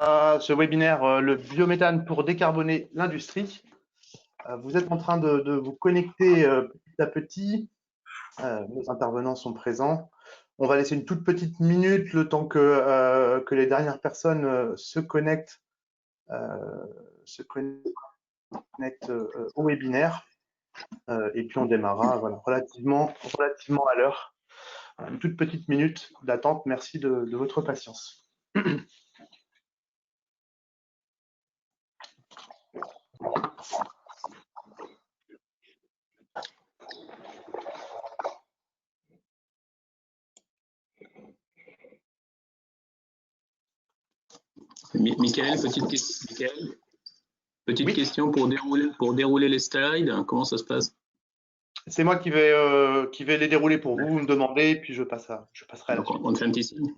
ce webinaire, le biométhane pour décarboner l'industrie. Vous êtes en train de vous connecter petit à petit. Nos intervenants sont présents. On va laisser une toute petite minute le temps que les dernières personnes se connectent au webinaire. Et puis on démarrera voilà, relativement à l'heure. Une toute petite minute d'attente. Merci de votre patience. Michael, petite question pour dérouler les slides. Comment ça se passe? C'est moi qui vais les dérouler pour vous. Vous me demandez, puis je passerai à la suite. On te fait un petit signe.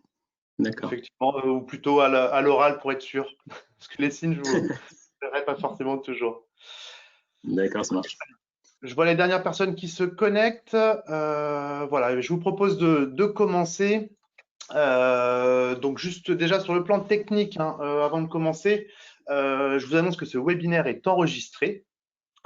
D'accord. Effectivement, ou plutôt à l'oral pour être sûr. Parce que les signes, je ne verrai pas forcément toujours. D'accord, ça marche. Je vois les dernières personnes qui se connectent. Voilà, je vous propose de commencer. Donc, juste déjà sur le plan technique, avant de commencer, je vous annonce que ce webinaire est enregistré.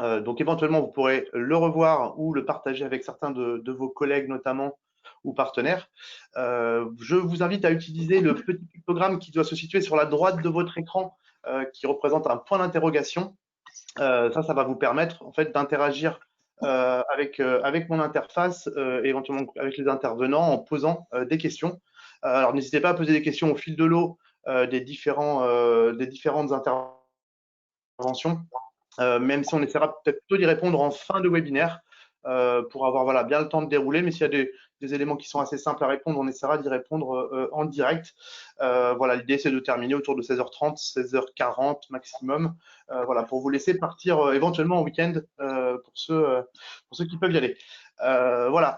Donc, éventuellement, vous pourrez le revoir ou le partager avec certains de vos collègues, notamment, ou partenaires. Je vous invite à utiliser le petit pictogramme qui doit se situer sur la droite de votre écran, qui représente un point d'interrogation. Ça va vous permettre en fait d'interagir avec mon interface, éventuellement avec les intervenants en posant des questions. Alors n'hésitez pas à poser des questions au fil de l'eau des différentes interventions, même si on essaiera peut-être plutôt d'y répondre en fin de webinaire pour avoir bien le temps de dérouler. Mais s'il y a des éléments qui sont assez simples à répondre, on essaiera d'y répondre en direct. L'idée, c'est de terminer autour de 16h30, 16h40 maximum, pour vous laisser partir éventuellement en week-end pour ceux qui peuvent y aller.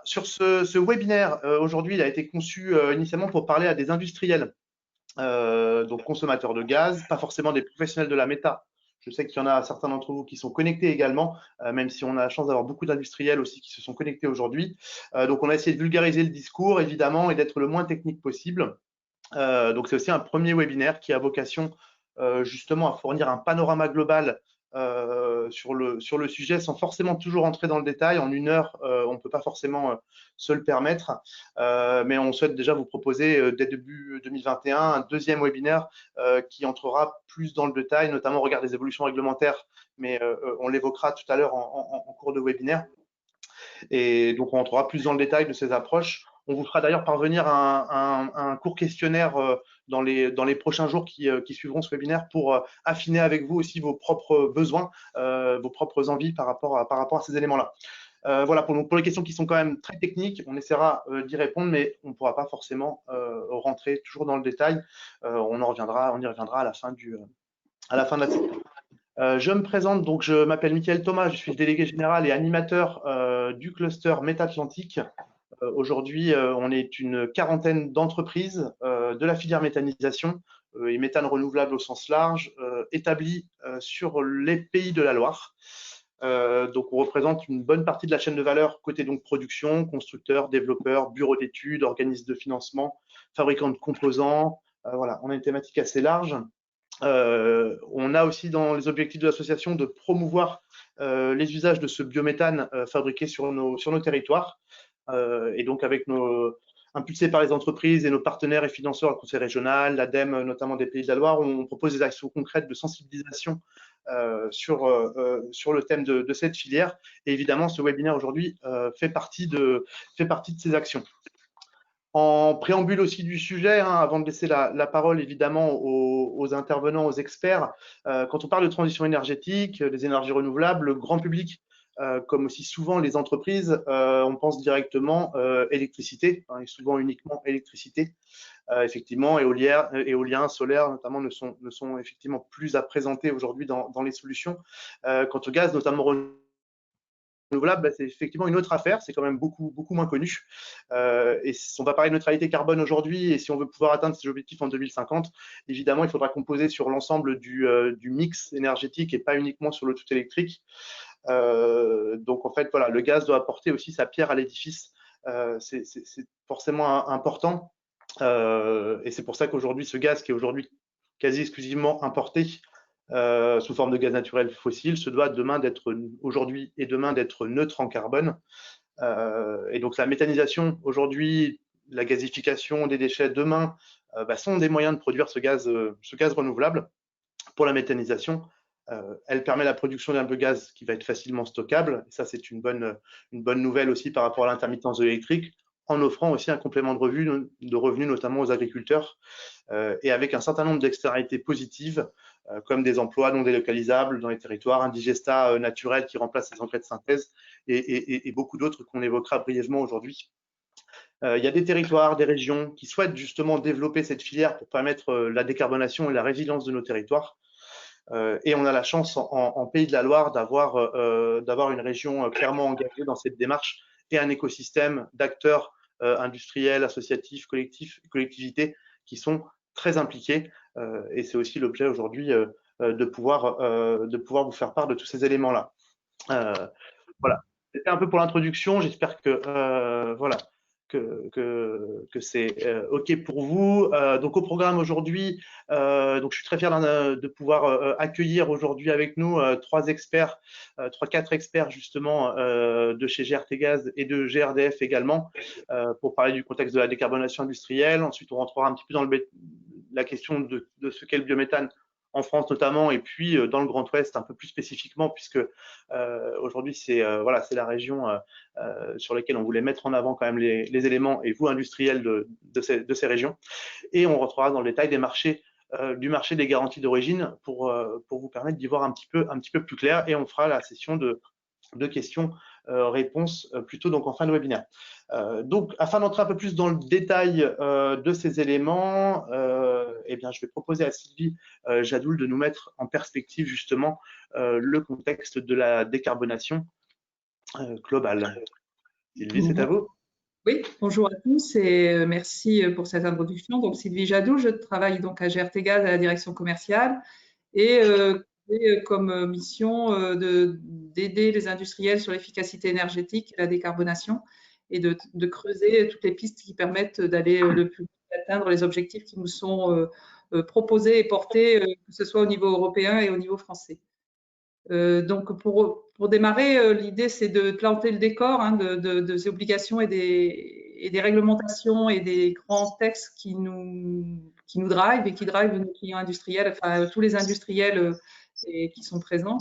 Sur ce webinaire, aujourd'hui, il a été conçu initialement pour parler à des industriels, donc consommateurs de gaz, pas forcément des professionnels de la méta. Je sais qu'il y en a certains d'entre vous qui sont connectés également, même si on a la chance d'avoir beaucoup d'industriels aussi qui se sont connectés aujourd'hui. Donc, on a essayé de vulgariser le discours, évidemment, et d'être le moins technique possible. Donc, c'est aussi un premier webinaire qui a vocation justement à fournir un panorama global sur le sujet sans forcément toujours entrer dans le détail. En une heure, on ne peut pas forcément se le permettre, mais on souhaite déjà vous proposer dès début 2021 un deuxième webinaire qui entrera plus dans le détail, notamment au regard des évolutions réglementaires, mais on l'évoquera tout à l'heure en cours de webinaire. Et donc, on entrera plus dans le détail de ces approches. On vous fera d'ailleurs parvenir un court questionnaire dans les prochains jours qui suivront ce webinaire pour affiner avec vous aussi vos propres besoins, vos propres envies par rapport à ces éléments-là. Pour les questions qui sont quand même très techniques, on essaiera d'y répondre, mais on ne pourra pas forcément rentrer toujours dans le détail. On y reviendra à la fin de la séance. Je me présente, donc je m'appelle Michael Thomas, je suis le délégué général et animateur du cluster Métatlantique. Aujourd'hui, on est une quarantaine d'entreprises de la filière méthanisation et méthane renouvelable au sens large, établies sur les pays de la Loire. Donc, on représente une bonne partie de la chaîne de valeur côté donc production, constructeurs, développeurs, bureaux d'études, organismes de financement, fabricants de composants. On a une thématique assez large. On a aussi dans les objectifs de l'association de promouvoir les usages de ce biométhane fabriqué sur nos territoires. Et donc impulsé par les entreprises et nos partenaires et financeurs, le Conseil régional, l'ADEME, notamment des Pays de la Loire, on propose des actions concrètes de sensibilisation sur le thème de cette filière. Et évidemment, ce webinaire aujourd'hui fait partie de ces actions. En préambule aussi du sujet, avant de laisser la parole évidemment aux intervenants, aux experts, quand on parle de transition énergétique, des énergies renouvelables, le grand public, comme aussi souvent les entreprises, on pense directement électricité, et souvent uniquement électricité. Effectivement, éolien, solaire notamment ne sont effectivement plus à présenter aujourd'hui dans les solutions. Quant au gaz, notamment renouvelable, c'est effectivement une autre affaire, c'est quand même beaucoup moins connu. Et on va parler de neutralité carbone aujourd'hui, et si on veut pouvoir atteindre ces objectifs en 2050, évidemment, il faudra composer sur l'ensemble du mix énergétique et pas uniquement sur le tout électrique. Donc en fait, le gaz doit apporter aussi sa pierre à l'édifice. C'est forcément important. Et c'est pour ça qu'aujourd'hui, ce gaz qui est aujourd'hui quasi exclusivement importé sous forme de gaz naturel fossile se doit aujourd'hui et demain d'être neutre en carbone. Et donc la méthanisation aujourd'hui, la gazification des déchets demain sont des moyens de produire ce gaz renouvelable. Pour la méthanisation, elle permet la production d'un biogaz qui va être facilement stockable. Et ça, c'est une bonne nouvelle aussi par rapport à l'intermittence de l'électrique, en offrant aussi un complément de revenus notamment aux agriculteurs, et avec un certain nombre d'externalités positives, comme des emplois non délocalisables dans les territoires, un digestat naturel qui remplace les engrais de synthèse, et beaucoup d'autres qu'on évoquera brièvement aujourd'hui. Il y a des territoires, des régions qui souhaitent justement développer cette filière pour permettre la décarbonation et la résilience de nos territoires. Et on a la chance en Pays de la Loire d'avoir une région clairement engagée dans cette démarche et un écosystème d'acteurs industriels, associatifs, collectivités qui sont très impliqués. Et c'est aussi l'objet aujourd'hui de pouvoir vous faire part de tous ces éléments-là. Voilà. C'était un peu pour l'introduction. J'espère que voilà. Que c'est OK pour vous. Donc au programme aujourd'hui, donc je suis très fier de pouvoir accueillir aujourd'hui avec nous quatre experts justement de chez GRT Gaz et de GRDF également, pour parler du contexte de la décarbonation industrielle. Ensuite, on rentrera un petit peu dans la question de ce qu'est le biométhane en France notamment, et puis dans le Grand Ouest un peu plus spécifiquement, puisque aujourd'hui c'est la région sur laquelle on voulait mettre en avant quand même les éléments, et vous industriels de ces régions. Et on rentrera dans le détail du marché des garanties d'origine pour vous permettre d'y voir un petit peu plus clair, et on fera la session de questions-réponses plutôt donc en fin de webinaire. Donc, afin d'entrer un peu plus dans le détail de ces éléments, eh bien, je vais proposer à Sylvie Jadoul de nous mettre en perspective justement le contexte de la décarbonation globale. Sylvie, c'est à vous. Oui, bonjour à tous et merci pour cette introduction. Donc, Sylvie Jadoul, je travaille donc à GRT Gaz à la direction commerciale et j'ai comme mission d'aider les industriels sur l'efficacité énergétique et la décarbonation, et de creuser toutes les pistes qui permettent d'aller le plus vite atteindre les objectifs qui nous sont proposés et portés, que ce soit au niveau européen et au niveau français. Donc, pour démarrer, l'idée, c'est de planter le décor de ces obligations et des réglementations et des grands textes qui nous drivent et qui drivent nos clients industriels, enfin tous les industriels qui sont présents.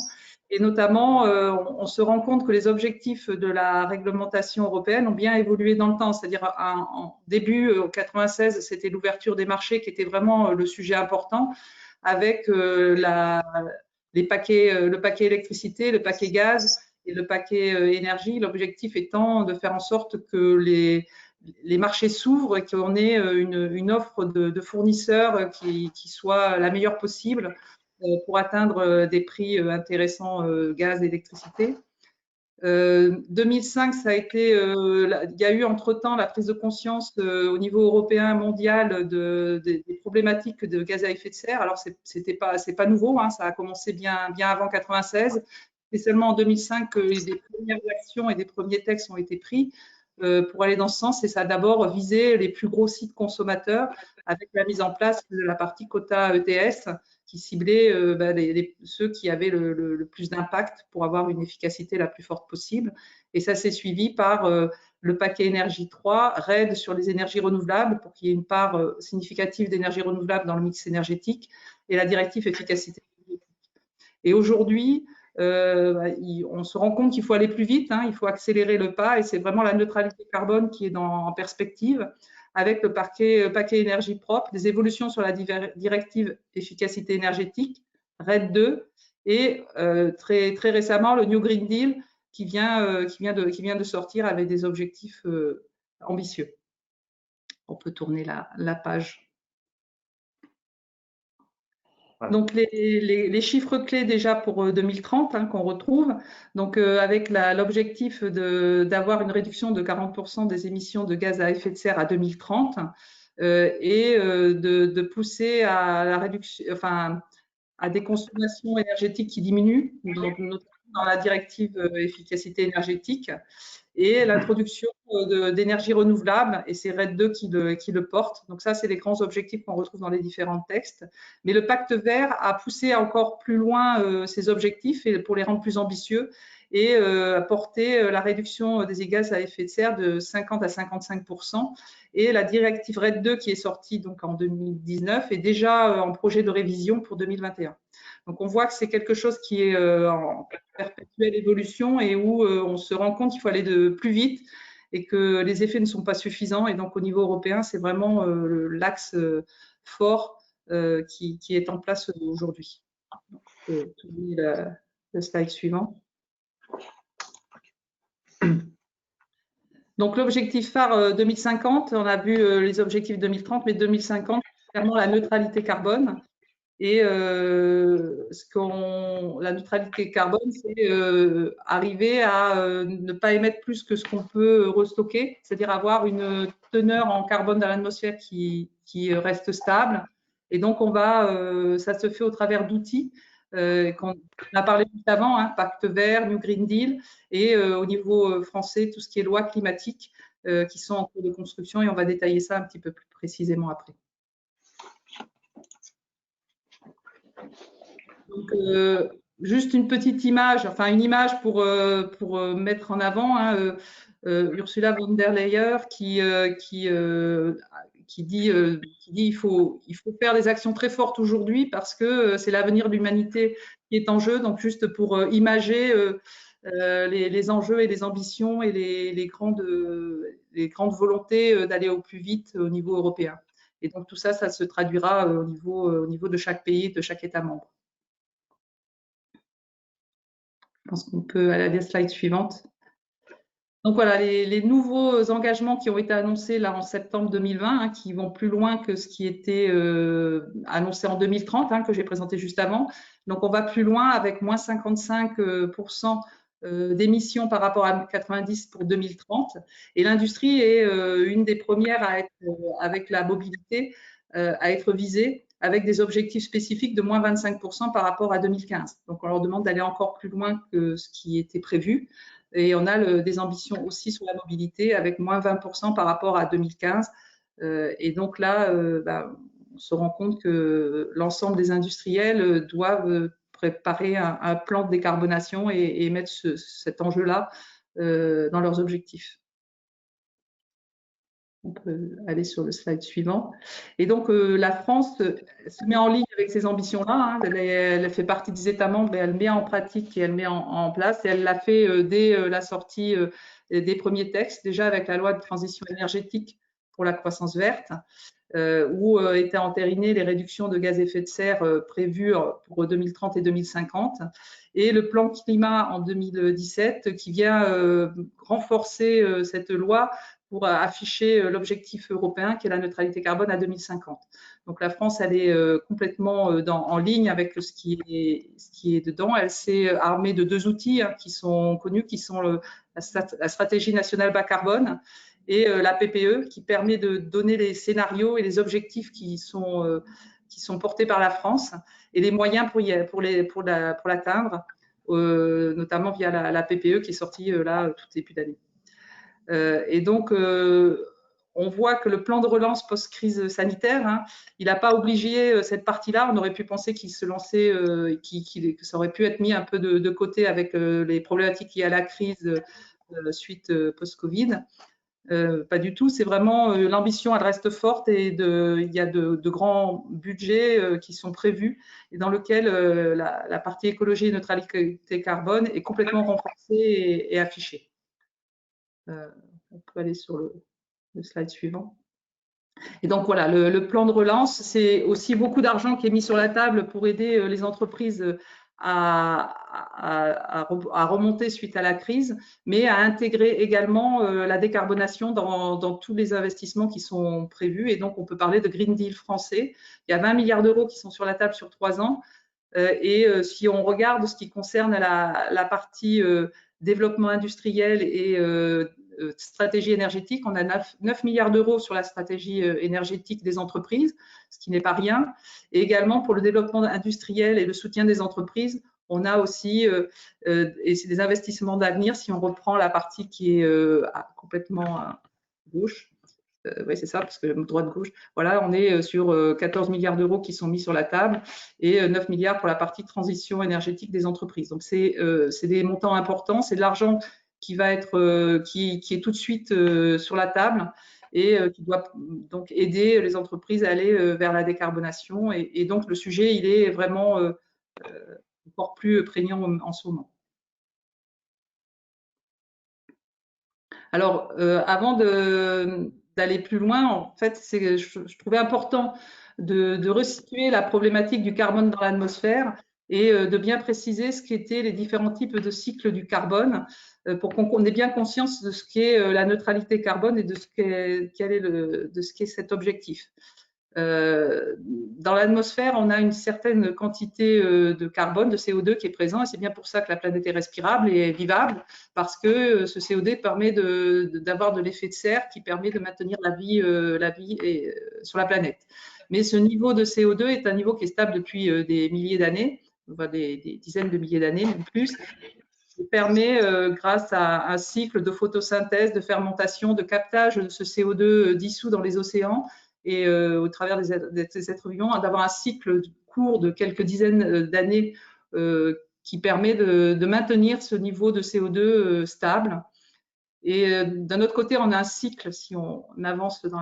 Et notamment, on se rend compte que les objectifs de la réglementation européenne ont bien évolué dans le temps. C'est-à-dire, en début, en 96, c'était l'ouverture des marchés qui était vraiment le sujet important, avec le paquet électricité, le paquet gaz et le paquet énergie. L'objectif étant de faire en sorte que les marchés s'ouvrent et qu'on ait une offre de fournisseurs qui soit la meilleure possible pour atteindre des prix intéressants gaz et électricité. 2005, ça a été, il y a eu entre-temps la prise de conscience au niveau européen, mondial, des problématiques de gaz à effet de serre. Alors, c'est pas nouveau, hein, ça a commencé bien avant 96. C'est seulement en 2005 que des premières actions et des premiers textes ont été pris pour aller dans ce sens. Et ça a d'abord visé les plus gros sites consommateurs avec la mise en place de la partie quota ETS, qui ciblait ceux qui avaient le plus d'impact pour avoir une efficacité la plus forte possible. Et ça s'est suivi par le paquet énergie 3, RED sur les énergies renouvelables, pour qu'il y ait une part significative d'énergie renouvelable dans le mix énergétique, et la directive efficacité énergétique. Et aujourd'hui, on se rend compte qu'il faut aller plus vite, hein, il faut accélérer le pas, et c'est vraiment la neutralité carbone qui est en perspective, avec le paquet énergie propre, des évolutions sur la directive efficacité énergétique, RED 2, et très récemment le New Green Deal qui vient de sortir avec des objectifs ambitieux. On peut tourner la page. Donc, les chiffres clés déjà pour 2030 hein, qu'on retrouve, donc avec l'objectif d'avoir une réduction de 40% des émissions de gaz à effet de serre à 2030 et de pousser à la réduction, enfin, à des consommations énergétiques qui diminuent, donc notamment dans la directive efficacité énergétique, et l'introduction d'énergie renouvelable, et c'est RED II qui le porte. Donc ça, c'est les grands objectifs qu'on retrouve dans les différents textes. Mais le pacte vert a poussé encore plus loin ces objectifs et pour les rendre plus ambitieux et a porté la réduction des gaz à effet de serre de 50 à 55%. Et la directive RED II qui est sortie donc en 2019 est déjà en projet de révision pour 2021. Donc on voit que c'est quelque chose qui est en perpétuelle évolution et où on se rend compte qu'il faut aller de plus vite et que les effets ne sont pas suffisants. Et donc au niveau européen, c'est vraiment l'axe fort qui est en place aujourd'hui. Le slide suivant. Donc l'objectif phare 2050, on a vu les objectifs 2030, mais 2050, c'est clairement la neutralité carbone. Et la neutralité carbone, c'est arriver à ne pas émettre plus que ce qu'on peut restocker, c'est-à-dire avoir une teneur en carbone dans l'atmosphère qui reste stable. Et donc, ça se fait au travers d'outils qu'on a parlé juste avant, hein, Pacte vert, New Green Deal, et au niveau français, tout ce qui est loi climatique qui sont en cours de construction, et on va détailler ça un petit peu plus précisément après. Donc, juste une petite image, enfin une image pour mettre en avant hein, Ursula von der Leyen qui dit il faut faire des actions très fortes aujourd'hui parce que c'est l'avenir de l'humanité qui est en jeu. Donc, juste pour imager les enjeux et les ambitions et les grandes volontés d'aller au plus vite au niveau européen. Et donc, tout ça, ça se traduira au niveau de chaque pays, de chaque État membre. Je pense qu'on peut aller à la slide suivante. Donc voilà, les nouveaux engagements qui ont été annoncés là en septembre 2020, hein, qui vont plus loin que ce qui était annoncé en 2030, hein, que j'ai présenté juste avant. Donc on va plus loin avec moins 55% d'émissions par rapport à 90 pour 2030. Et l'industrie est une des premières à être, avec la mobilité, à être visée, avec des objectifs spécifiques de moins 25% par rapport à 2015. Donc, on leur demande d'aller encore plus loin que ce qui était prévu. Et on a des ambitions aussi sur la mobilité avec moins 20% par rapport à 2015. Et donc là, on se rend compte que l'ensemble des industriels doivent préparer un plan de décarbonation et mettre cet enjeu-là dans leurs objectifs. On peut aller sur le slide suivant. Et donc, la France se met en ligne avec ces ambitions-là. Hein. Elle fait partie des États membres et elle met en pratique et elle met en place. Et elle l'a fait dès la sortie des premiers textes, déjà avec la loi de transition énergétique pour la croissance verte, où étaient entérinées les réductions de gaz à effet de serre prévues pour 2030 et 2050. Et le plan climat en 2017 qui vient renforcer cette loi pour afficher l'objectif européen qui est la neutralité carbone à 2050. Donc la France, elle est complètement en ligne avec ce qui est dedans. Elle s'est armée de deux outils hein, qui sont connus, qui sont la stratégie nationale bas carbone et la PPE, qui permet de donner les scénarios et les objectifs qui sont portés par la France et les moyens pour l'atteindre, notamment via la PPE qui est sortie là tout début d'année. Et donc, on voit que le plan de relance post-crise sanitaire, hein, il n'a pas obligé cette partie-là. On aurait pu penser qu'il se lançait, que ça aurait pu être mis un peu de côté avec les problématiques liées à la crise suite post-Covid. Pas du tout. C'est vraiment l'ambition, elle reste forte et il y a de grands budgets qui sont prévus et dans lesquels la partie écologie et neutralité carbone est complètement renforcée et affichée. On peut aller sur le slide suivant. Et donc voilà, le plan de relance, c'est aussi beaucoup d'argent qui est mis sur la table pour aider les entreprises à remonter suite à la crise, mais à intégrer également la décarbonation dans tous les investissements qui sont prévus. Et donc, on peut parler de Green Deal français. Il y a 20 milliards d'euros qui sont sur la table sur 3 ans. Et si on regarde ce qui concerne la partie développement industriel et stratégie énergétique, on a 9 milliards d'euros sur la stratégie énergétique des entreprises, ce qui n'est pas rien. Et également pour le développement industriel et le soutien des entreprises, on a aussi, et c'est des investissements d'avenir, si on reprend la partie qui est complètement à gauche, oui, c'est ça, parce que droite-gauche, voilà, on est sur 14 milliards d'euros qui sont mis sur la table et 9 milliards pour la partie transition énergétique des entreprises. Donc, c'est des montants importants, c'est de l'argent qui va être, qui est tout de suite sur la table et qui doit donc aider les entreprises à aller vers la décarbonation. Et donc, le sujet, il est vraiment encore plus prégnant en ce moment. Alors, avant d'aller plus loin, en fait, je trouvais important de resituer la problématique du carbone dans l'atmosphère et de bien préciser ce qu'étaient les différents types de cycles du carbone pour qu'on ait bien conscience de ce qu'est la neutralité carbone et de ce qu'est cet objectif. Dans l'atmosphère, on a une certaine quantité de carbone, de CO2 qui est présent, et c'est bien pour ça que la planète est respirable et vivable, parce que ce CO2 permet d'avoir de l'effet de serre qui permet de maintenir la vie sur la planète. Mais ce niveau de CO2 est un niveau qui est stable depuis des milliers d'années, des dizaines de milliers d'années, même plus, qui permet, grâce à un cycle de photosynthèse, de fermentation, de captage de ce CO2 dissous dans les océans, et au travers des êtres vivants, d'avoir un cycle court de quelques dizaines d'années qui permet de maintenir ce niveau de CO2 stable. Et d'un autre côté, on a un cycle, si on avance dans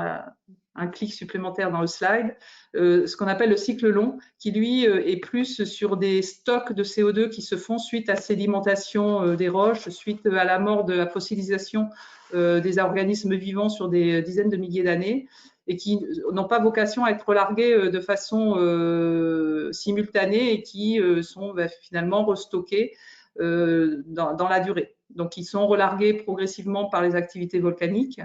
un clic supplémentaire dans le slide, ce qu'on appelle le cycle long, qui lui est plus sur des stocks de CO2 qui se font suite à sédimentation des roches, suite à la mort de la fossilisation des organismes vivants sur des dizaines de milliers d'années, et qui n'ont pas vocation à être relargués de façon simultanée et qui sont finalement restockés dans la durée. Donc, ils sont relargués progressivement par les activités volcaniques.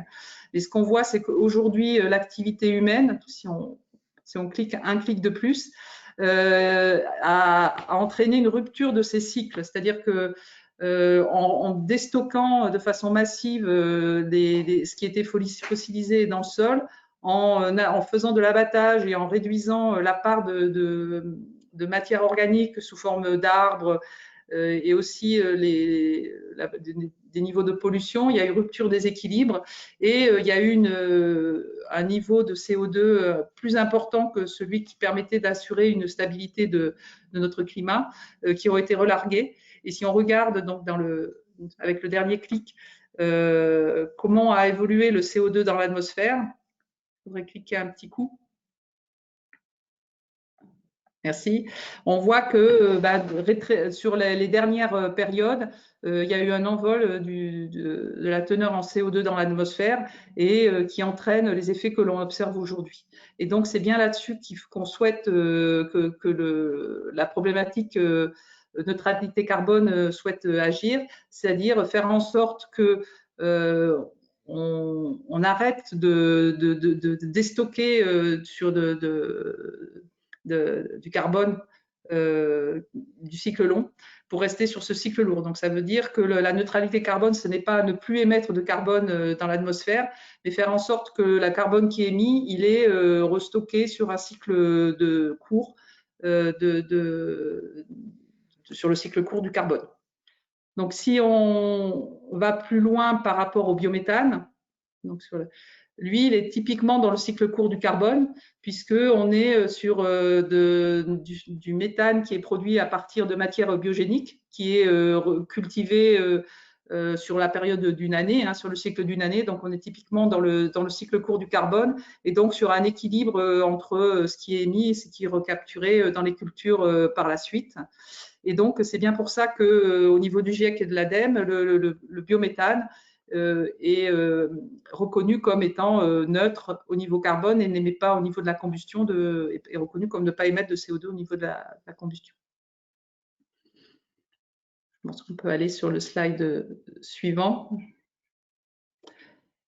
Et ce qu'on voit, c'est qu'aujourd'hui, l'activité humaine, si on clique un clic de plus, a entraîné une rupture de ces cycles. C'est-à-dire que en déstockant de façon massive ce qui était fossilisé dans le sol, en faisant de l'abattage et en réduisant la part de matière organique sous forme d'arbres, et aussi des niveaux de pollution, il y a eu rupture des équilibres et il y a eu un niveau de CO2 plus important que celui qui permettait d'assurer une stabilité de notre climat, qui ont été relargués. Et si on regarde donc avec le dernier clic comment a évolué le CO2 dans l'atmosphère, je voudrais cliquer un petit coup. Merci. On voit que sur les dernières périodes, il y a eu un envol de la teneur en CO2 dans l'atmosphère et qui entraîne les effets que l'on observe aujourd'hui. Et donc, c'est bien là-dessus qu'on souhaite que la problématique neutralité carbone souhaite agir, c'est-à-dire faire en sorte que on arrête de déstocker du carbone du cycle long pour rester sur ce cycle lourd. Donc, ça veut dire que la neutralité carbone, ce n'est pas ne plus émettre de carbone dans l'atmosphère, mais faire en sorte que la carbone qui est émis, il est restocké sur un cycle court, sur le cycle court du carbone. Donc, si on va plus loin par rapport au biométhane, donc lui, il est typiquement dans le cycle court du carbone, puisqu'on est sur du méthane qui est produit à partir de matières biogéniques, qui est cultivée sur la période d'une année, sur le cycle d'une année. Donc, on est typiquement dans le cycle court du carbone et donc sur un équilibre entre ce qui est émis et ce qui est recapturé dans les cultures par la suite. Et donc, c'est bien pour ça qu'au niveau du GIEC et de l'ADEME, le biométhane est reconnu comme étant neutre au niveau carbone et n'émet pas au niveau de la combustion, est reconnu comme ne pas émettre de CO2 au niveau de la combustion. Je pense qu'on peut aller sur le slide suivant.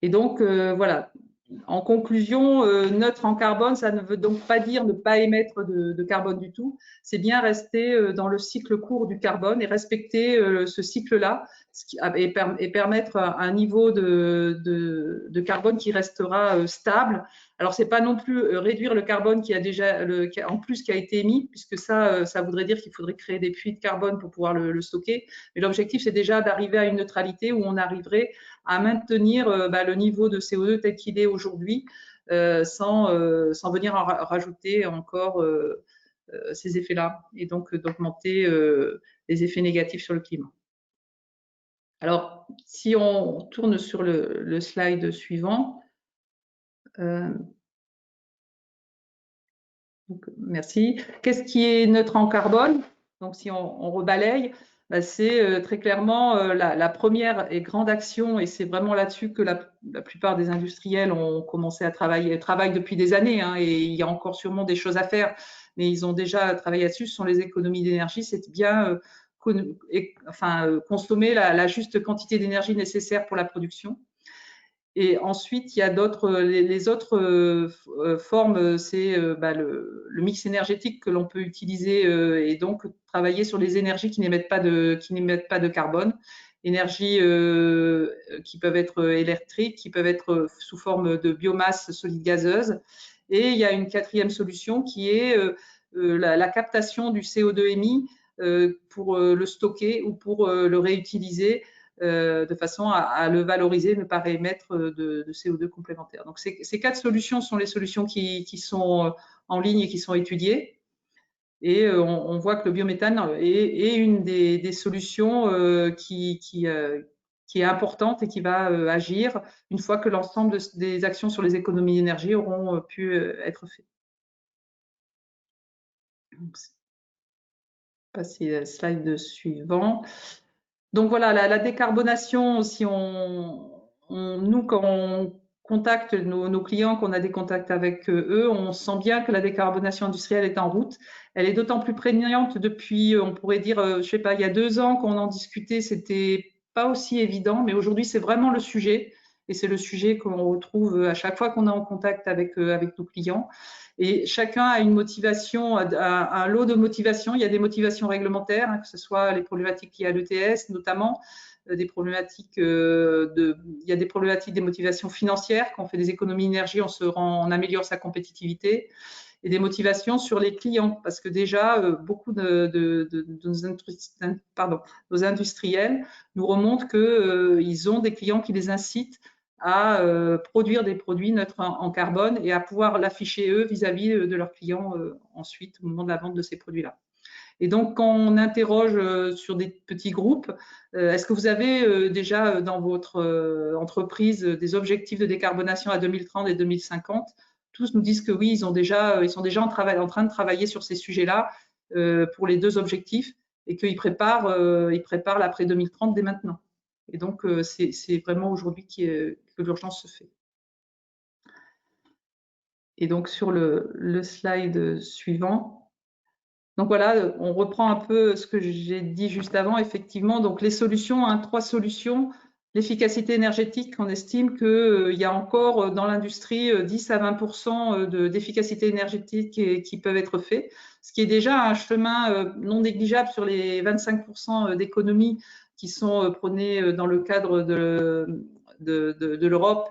Et donc, voilà. En conclusion, neutre en carbone, ça ne veut donc pas dire ne pas émettre de carbone du tout. C'est bien rester dans le cycle court du carbone et respecter ce cycle-là et permettre un niveau de carbone qui restera stable. Alors, c'est pas non plus réduire le carbone qui a été émis, puisque ça voudrait dire qu'il faudrait créer des puits de carbone pour pouvoir le stocker. Mais l'objectif, c'est déjà d'arriver à une neutralité où on arriverait à maintenir le niveau de CO2 tel qu'il est aujourd'hui, sans venir en rajouter encore ces effets-là, et donc d'augmenter les effets négatifs sur le climat. Alors, si on tourne sur le slide suivant, donc, merci. Qu'est-ce qui est neutre en carbone? Donc, si on rebalaye, c'est très clairement la première et grande action, et c'est vraiment là-dessus que la plupart des industriels ont commencé à travaillent depuis des années, hein, et il y a encore sûrement des choses à faire, mais ils ont déjà travaillé là-dessus. Ce sont les économies d'énergie, c'est bien consommer la juste quantité d'énergie nécessaire pour la production. Et ensuite, il y a les autres formes, c'est le mix énergétique que l'on peut utiliser et donc travailler sur les énergies qui n'émettent pas de carbone, énergies qui peuvent être électriques, qui peuvent être sous forme de biomasse solide gazeuse. Et il y a une quatrième solution qui est la captation du CO2 émis pour le stocker ou pour le réutiliser de façon à le valoriser, ne pas réémettre de CO2 complémentaire. Donc, ces 4 solutions sont les solutions qui sont en ligne et qui sont étudiées. Et on voit que le biométhane est une des solutions qui est importante et qui va agir une fois que l'ensemble des actions sur les économies d'énergie auront pu être faites. Passer au slide suivant. Donc voilà, la décarbonation, si nous, quand on contacte nos clients, qu'on a des contacts avec eux, on sent bien que la décarbonation industrielle est en route. Elle est d'autant plus prégnante depuis, on pourrait dire, je sais pas, il y a 2 ans qu'on en discutait, c'était pas aussi évident, mais aujourd'hui, c'est vraiment le sujet. Et c'est le sujet qu'on retrouve à chaque fois qu'on est en contact avec nos clients. Et chacun a une motivation, un lot de motivations. Il y a des motivations réglementaires, hein, que ce soit les problématiques liées à l'ETS, notamment des problématiques il y a des problématiques des motivations financières. Quand on fait des économies d'énergie, on améliore sa compétitivité, et des motivations sur les clients, parce que déjà beaucoup de nos industriels nous remontent qu'ils ont des clients qui les incitent à produire des produits neutres en carbone et à pouvoir l'afficher eux vis-à-vis de leurs clients ensuite au moment de la vente de ces produits-là. Et donc, quand on interroge sur des petits groupes, est-ce que vous avez déjà dans votre entreprise des objectifs de décarbonation à 2030 et 2050? Tous nous disent que oui, ils sont déjà en train de travailler sur ces sujets-là pour les 2 objectifs, et qu'ils préparent l'après 2030 dès maintenant. Et donc, c'est vraiment aujourd'hui que l'urgence se fait. Et donc, sur le slide suivant, donc voilà, on reprend un peu ce que j'ai dit juste avant. Effectivement, donc les solutions, 3 solutions. L'efficacité énergétique, on estime qu'il y a encore dans l'industrie 10 à 20% d'efficacité énergétique qui peuvent être faits, ce qui est déjà un chemin non négligeable sur les 25% d'économies qui sont prônées dans le cadre de l'Europe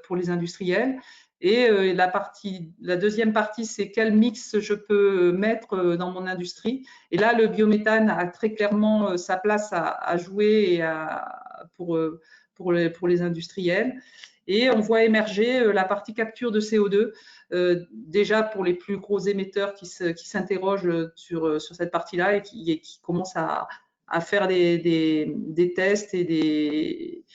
pour les industriels. Et la deuxième partie, c'est quel mix je peux mettre dans mon industrie. Et là, le biométhane a très clairement sa place à jouer et pour les industriels. Et on voit émerger la partie capture de CO2, déjà pour les plus gros émetteurs qui s'interrogent sur cette partie-là et qui commencent à faire des tests et des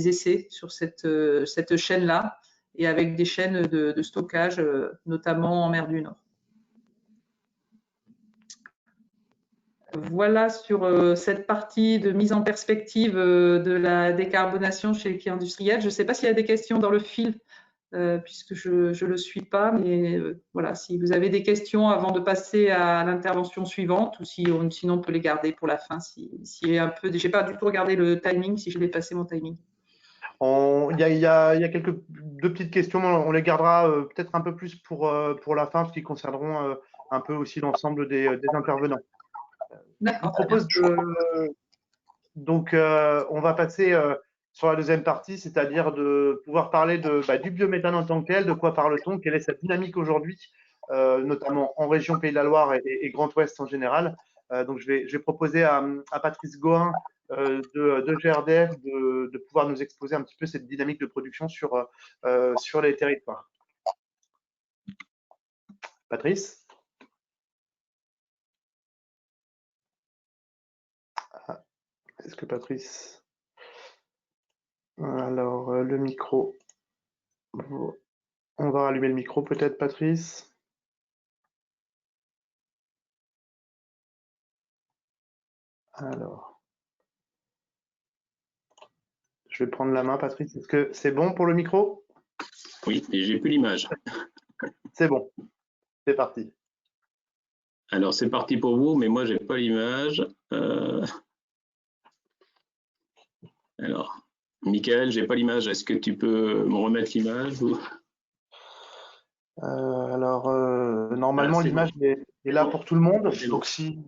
essais sur cette chaîne-là, et avec des chaînes de stockage, notamment en mer du Nord. Voilà sur cette partie de mise en perspective de la décarbonation chez les clients industriels. Je ne sais pas s'il y a des questions dans le fil, puisque je ne le suis pas, mais voilà, si vous avez des questions avant de passer à l'intervention suivante, ou sinon on peut les garder pour la fin. Je n'ai pas du tout regardé le timing, si je l'ai passé mon timing. Il y a 2 petites questions, on les gardera peut-être un peu plus pour la fin, parce qu'ils concerneront un peu aussi l'ensemble des intervenants. Je vous propose donc on va passer sur la deuxième partie, c'est-à-dire de pouvoir parler du biométhane en tant que tel, de quoi parle-t-on, quelle est sa dynamique aujourd'hui, notamment en région Pays de la Loire et Grand Ouest en général. Donc, je vais proposer à Patrice Gohin de GRDF de pouvoir nous exposer un petit peu cette dynamique de production sur les territoires. Patrice? Est-ce que Patrice… Alors, le micro. On va rallumer le micro peut-être, Patrice. Alors, je vais prendre la main, Patrice. Est-ce que c'est bon pour le micro? Oui, et j'ai plus l'image. C'est bon, c'est parti. Alors, c'est parti pour vous, mais moi, j'ai pas l'image. Alors, Michael, j'ai pas l'image. Est-ce que tu peux me remettre l'image ou… Normalement, l'image est là pour tout le monde. Donc, si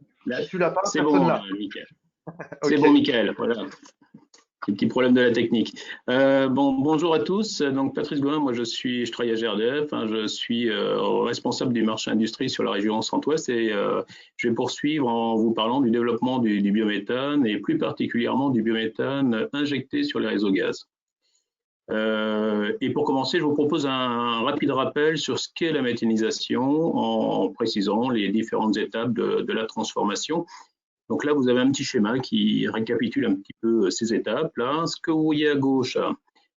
tu l'as pas, c'est personne bon, l'a. Michael. Okay. C'est bon, Michael. Voilà. Les petits problèmes de la technique. Bonjour à tous. Donc, Patrice Gohin, moi, je travaille à GRDF. Je suis responsable du marché industrie sur la région Centre-Ouest et je vais poursuivre en vous parlant du développement du biométhane et plus particulièrement du biométhane injecté sur les réseaux gaz. Et pour commencer, je vous propose un rapide rappel sur ce qu'est la méthanisation en précisant les différentes étapes de la transformation. Donc là, vous avez un petit schéma qui récapitule un petit peu ces étapes-là. Ce que vous voyez à gauche,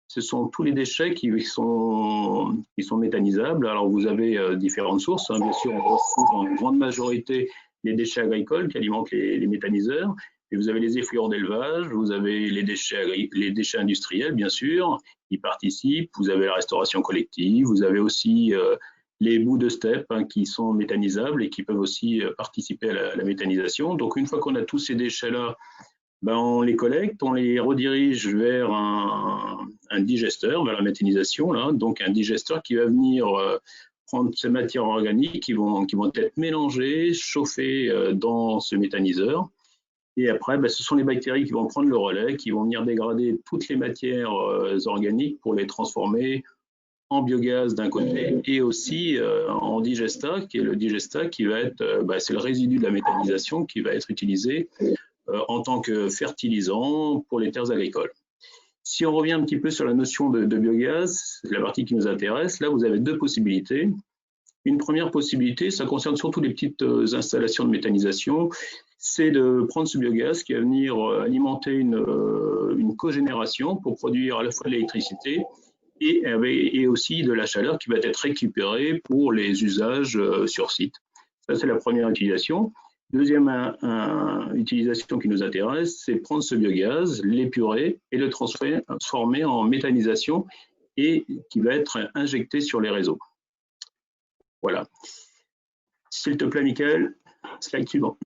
ce sont tous les déchets qui sont méthanisables. Alors, vous avez différentes sources. Bien sûr, on retrouve en grande majorité les déchets agricoles qui alimentent les méthaniseurs. Et vous avez les effluents d'élevage, vous avez les déchets industriels, bien sûr, qui participent. Vous avez la restauration collective, vous avez aussi les bouts de steppe qui sont méthanisables et qui peuvent aussi participer à la méthanisation. Donc, une fois qu'on a tous ces déchets-là, on les collecte, on les redirige vers un digesteur, vers la méthanisation, là. Donc un digesteur qui va venir prendre ces matières organiques qui vont être mélangées, chauffées dans ce méthaniseur. Et après, ce sont les bactéries qui vont prendre le relais, qui vont venir dégrader toutes les matières organiques pour les transformer en biogaz d'un côté et aussi en digestat, qui est le digestat qui va être, c'est le résidu de la méthanisation qui va être utilisé en tant que fertilisant pour les terres agricoles. Si on revient un petit peu sur la notion de biogaz, la partie qui nous intéresse, là vous avez deux possibilités. Une première possibilité, ça concerne surtout les petites installations de méthanisation, c'est de prendre ce biogaz qui va venir alimenter une cogénération pour produire à la fois de l'électricité et aussi de la chaleur qui va être récupérée pour les usages sur site. Ça, c'est la première utilisation. Deuxième utilisation qui nous intéresse, c'est prendre ce biogaz, l'épurer et le transformer en méthanisation et qui va être injecté sur les réseaux. Voilà. S'il te plaît, Michael, slide suivant.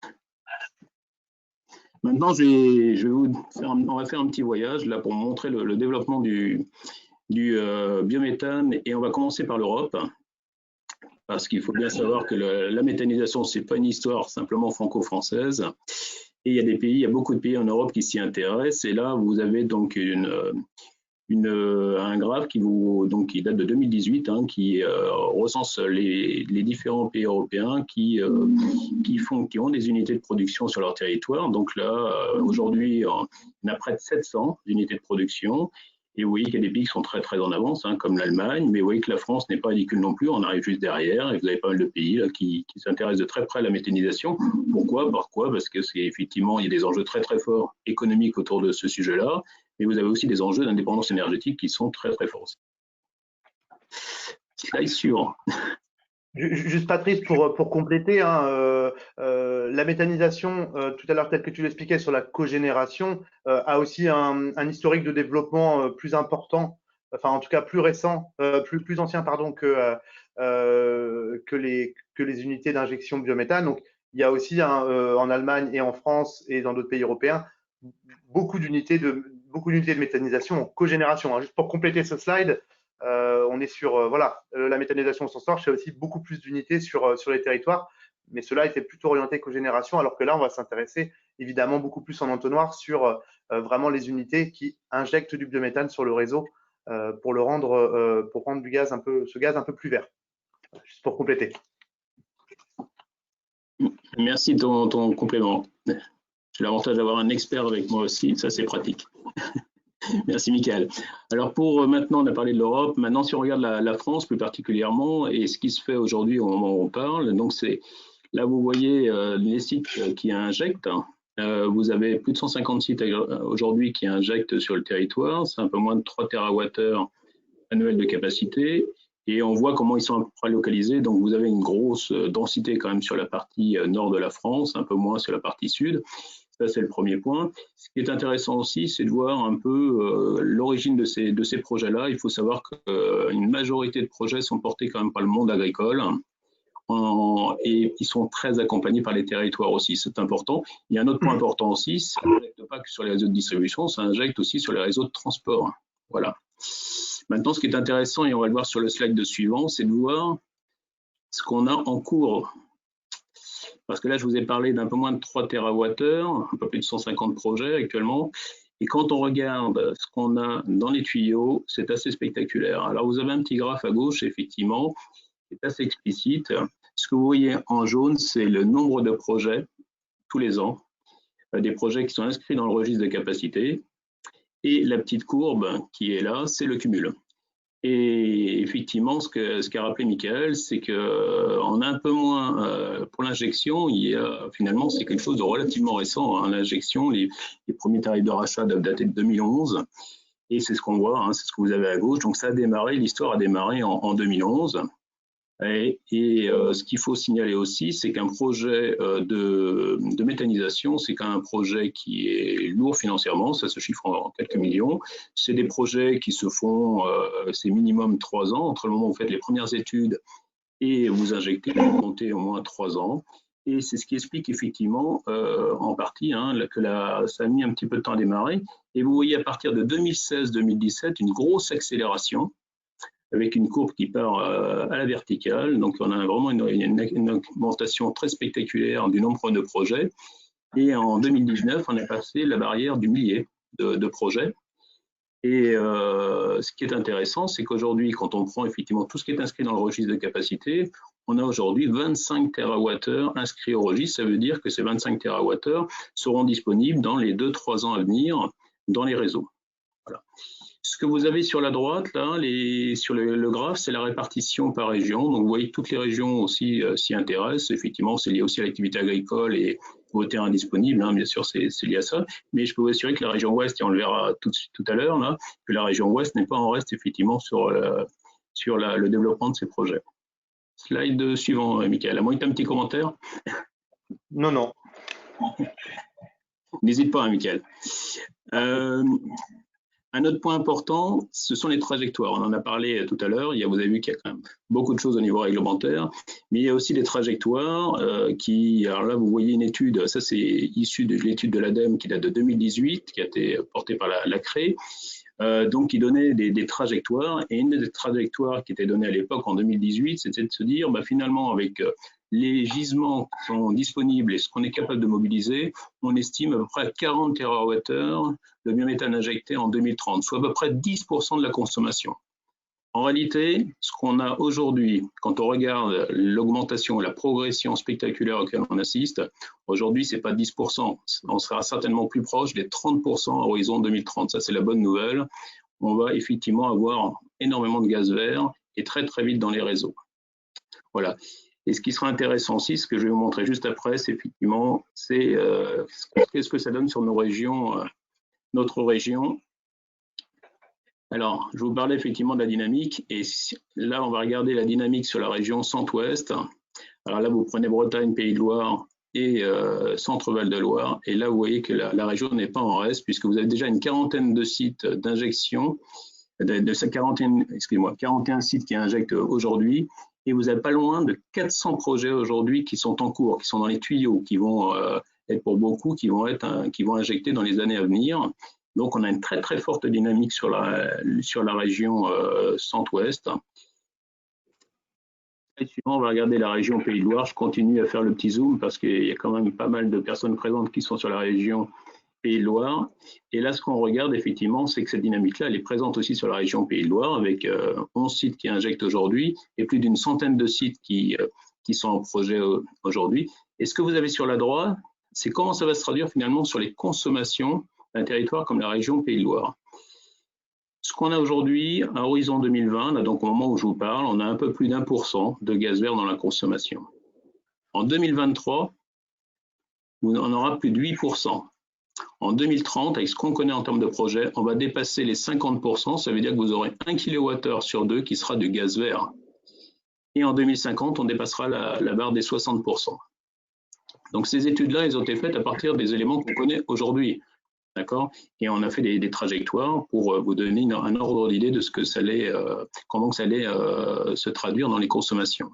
Maintenant, on va faire un petit voyage là pour montrer le développement du biométhane et on va commencer par l'Europe. Parce qu'il faut bien savoir que la méthanisation, ce n'est pas une histoire simplement franco-française. Et il y a beaucoup de pays en Europe qui s'y intéressent. Et là, vous avez donc un graphe qui date de 2018, qui recense les différents pays européens qui ont des unités de production sur leur territoire. Donc là, aujourd'hui, on a près de 700 unités de production. Et vous voyez qu'il y a des pays qui sont très très en avance, comme l'Allemagne, mais vous voyez que la France n'est pas ridicule non plus, on arrive juste derrière, et vous avez pas mal de pays là, qui s'intéressent de très près à la méthanisation. Pourquoi? Parce que effectivement, il y a des enjeux très très forts économiques autour de ce sujet-là, mais vous avez aussi des enjeux d'indépendance énergétique qui sont très très forts. Slide suivant. Juste Patrice, pour compléter, la méthanisation, tout à l'heure peut-être que tu l'expliquais sur la cogénération, a aussi un historique de développement plus important, enfin en tout cas plus récent, plus ancien pardon que les unités d'injection de biométhane. Donc il y a aussi en Allemagne et en France et dans d'autres pays européens beaucoup d'unités de méthanisation en cogénération. Juste pour compléter ce slide. On est sur la méthanisation au sens large, c'est aussi beaucoup plus d'unités sur les territoires, mais cela était plutôt orienté cogénération, alors que là, on va s'intéresser évidemment beaucoup plus en entonnoir sur vraiment les unités qui injectent du biométhane sur le réseau pour rendre du gaz ce gaz un peu plus vert. Juste pour compléter. Merci de ton complément. J'ai l'avantage d'avoir un expert avec moi aussi, ça c'est pratique. Merci Mickaël. Alors pour maintenant, on a parlé de l'Europe, maintenant si on regarde la France plus particulièrement et ce qui se fait aujourd'hui au moment où on parle, donc c'est là vous voyez les sites qui injectent. Vous avez plus de 150 sites aujourd'hui qui injectent sur le territoire, c'est un peu moins de 3 TWh annuels de capacité. Et on voit comment ils sont à peu près localisés. Donc, vous avez une grosse densité quand même sur la partie nord de la France, un peu moins sur la partie sud. Ça, c'est le premier point. Ce qui est intéressant aussi, c'est de voir un peu l'origine de ces projets-là. Il faut savoir qu'une majorité de projets sont portés quand même par le monde agricole et ils sont très accompagnés par les territoires aussi. C'est important. Il y a un autre point important aussi, ça n'injecte pas que sur les réseaux de distribution, ça injecte aussi sur les réseaux de transport. Voilà. Maintenant, ce qui est intéressant, et on va le voir sur le slide de suivant, c'est de voir ce qu'on a en cours. Parce que là, je vous ai parlé d'un peu moins de 3 TWh, un peu plus de 150 projets actuellement. Et quand on regarde ce qu'on a dans les tuyaux, c'est assez spectaculaire. Alors, vous avez un petit graphe à gauche, effectivement, qui est assez explicite. Ce que vous voyez en jaune, c'est le nombre de projets tous les ans, des projets qui sont inscrits dans le registre de capacité. Et la petite courbe qui est là, c'est le cumul. Et effectivement, ce qu'a rappelé Mickaël, c'est qu'on a un peu moins pour l'injection. Finalement, c'est quelque chose de relativement récent. Hein, l'injection, les premiers tarifs de rachat doivent dater de 2011. Et c'est ce qu'on voit, hein, c'est ce que vous avez à gauche. Donc ça a démarré, l'histoire a démarré en 2011. Et ce qu'il faut signaler aussi, c'est qu'un projet de méthanisation, c'est quand même un projet qui est lourd financièrement, ça se chiffre en quelques millions. C'est des projets qui se font, c'est minimum 3 ans, entre le moment où vous faites les premières études et vous injectez, vous comptez au moins 3 ans. Et c'est ce qui explique effectivement en partie que ça a mis un petit peu de temps à démarrer. Et vous voyez à partir de 2016-2017 une grosse accélération, avec une courbe qui part à la verticale. Donc, on a vraiment une augmentation très spectaculaire du nombre de projets. Et en 2019, on a passé la barrière du millier de projets. Et ce qui est intéressant, c'est qu'aujourd'hui, quand on prend effectivement tout ce qui est inscrit dans le registre de capacité, on a aujourd'hui 25 TWh inscrits au registre. Ça veut dire que ces 25 TWh seront disponibles dans les 2-3 ans à venir dans les réseaux. Voilà. Ce que vous avez sur la droite, là, sur le graphe, c'est la répartition par région. Donc, vous voyez que toutes les régions aussi s'y intéressent. Effectivement, c'est lié aussi à l'activité agricole et aux terrains disponibles. Hein, bien sûr, c'est lié à ça. Mais je peux vous assurer que la région ouest, et on le verra tout à l'heure, là, que la région ouest n'est pas en reste, effectivement, sur le développement de ces projets. Slide suivant, Mickaël. À moins que tu aies un petit commentaire. Non, non. N'hésite pas, Mickaël. Un autre point important, ce sont les trajectoires. On en a parlé tout à l'heure. Vous avez vu qu'il y a quand même beaucoup de choses au niveau réglementaire, mais il y a aussi des trajectoires alors là, vous voyez une étude, ça c'est issu de l'étude de l'ADEME qui date de 2018, qui a été portée par la CRE, donc qui donnait des trajectoires. Et une des trajectoires qui était donnée à l'époque en 2018, c'était de se dire, finalement, avec les gisements qui sont disponibles et ce qu'on est capable de mobiliser, on estime à peu près à 40 TWh de biométhane injecté en 2030, soit à peu près 10% de la consommation. En réalité, ce qu'on a aujourd'hui, quand on regarde l'augmentation et la progression spectaculaire auquel on assiste, aujourd'hui, ce n'est pas 10%. On sera certainement plus proche des 30% à horizon 2030. Ça, c'est la bonne nouvelle. On va effectivement avoir énormément de gaz vert et très, très vite dans les réseaux. Voilà. Et ce qui sera intéressant aussi, ce que je vais vous montrer juste après, c'est effectivement qu'est-ce que ça donne sur nos régions, notre région. Alors, je vous parlais effectivement de la dynamique, et là, on va regarder la dynamique sur la région centre-ouest. Alors là, vous prenez Bretagne, Pays de Loire et Centre-Val de Loire, et là, vous voyez que la région n'est pas en reste, puisque vous avez déjà une quarantaine de sites d'injection, de cette quarantaine, excusez-moi, 41 sites qui injectent aujourd'hui, et vous n'avez pas loin de 400 projets aujourd'hui qui sont en cours, qui sont dans les tuyaux, qui vont être pour beaucoup, qui vont injecter dans les années à venir. Donc, on a une très, très forte dynamique sur la région centre-ouest. Suivant, on va regarder la région Pays de Loire. Je continue à faire le petit zoom parce qu'il y a quand même pas mal de personnes présentes qui sont sur la région Pays de Loire. Et là, ce qu'on regarde effectivement, c'est que cette dynamique-là, elle est présente aussi sur la région Pays de Loire avec 11 sites qui injectent aujourd'hui et plus d'une centaine de sites qui sont en projet aujourd'hui. Et ce que vous avez sur la droite, c'est comment ça va se traduire finalement sur les consommations d'un territoire comme la région Pays de Loire. Ce qu'on a aujourd'hui, à horizon 2020, là, donc au moment où je vous parle, on a un peu plus d'1% de gaz vert dans la consommation. En 2023, on aura plus de 8%. En 2030, avec ce qu'on connaît en termes de projet, on va dépasser les 50%. Ça veut dire que vous aurez 1 kWh sur 2 qui sera du gaz vert. Et en 2050, on dépassera la barre des 60%. Donc ces études-là, elles ont été faites à partir des éléments qu'on connaît aujourd'hui. D'accord. Et on a fait des trajectoires pour vous donner un ordre d'idée de ce que ça allait, comment ça allait se traduire dans les consommations.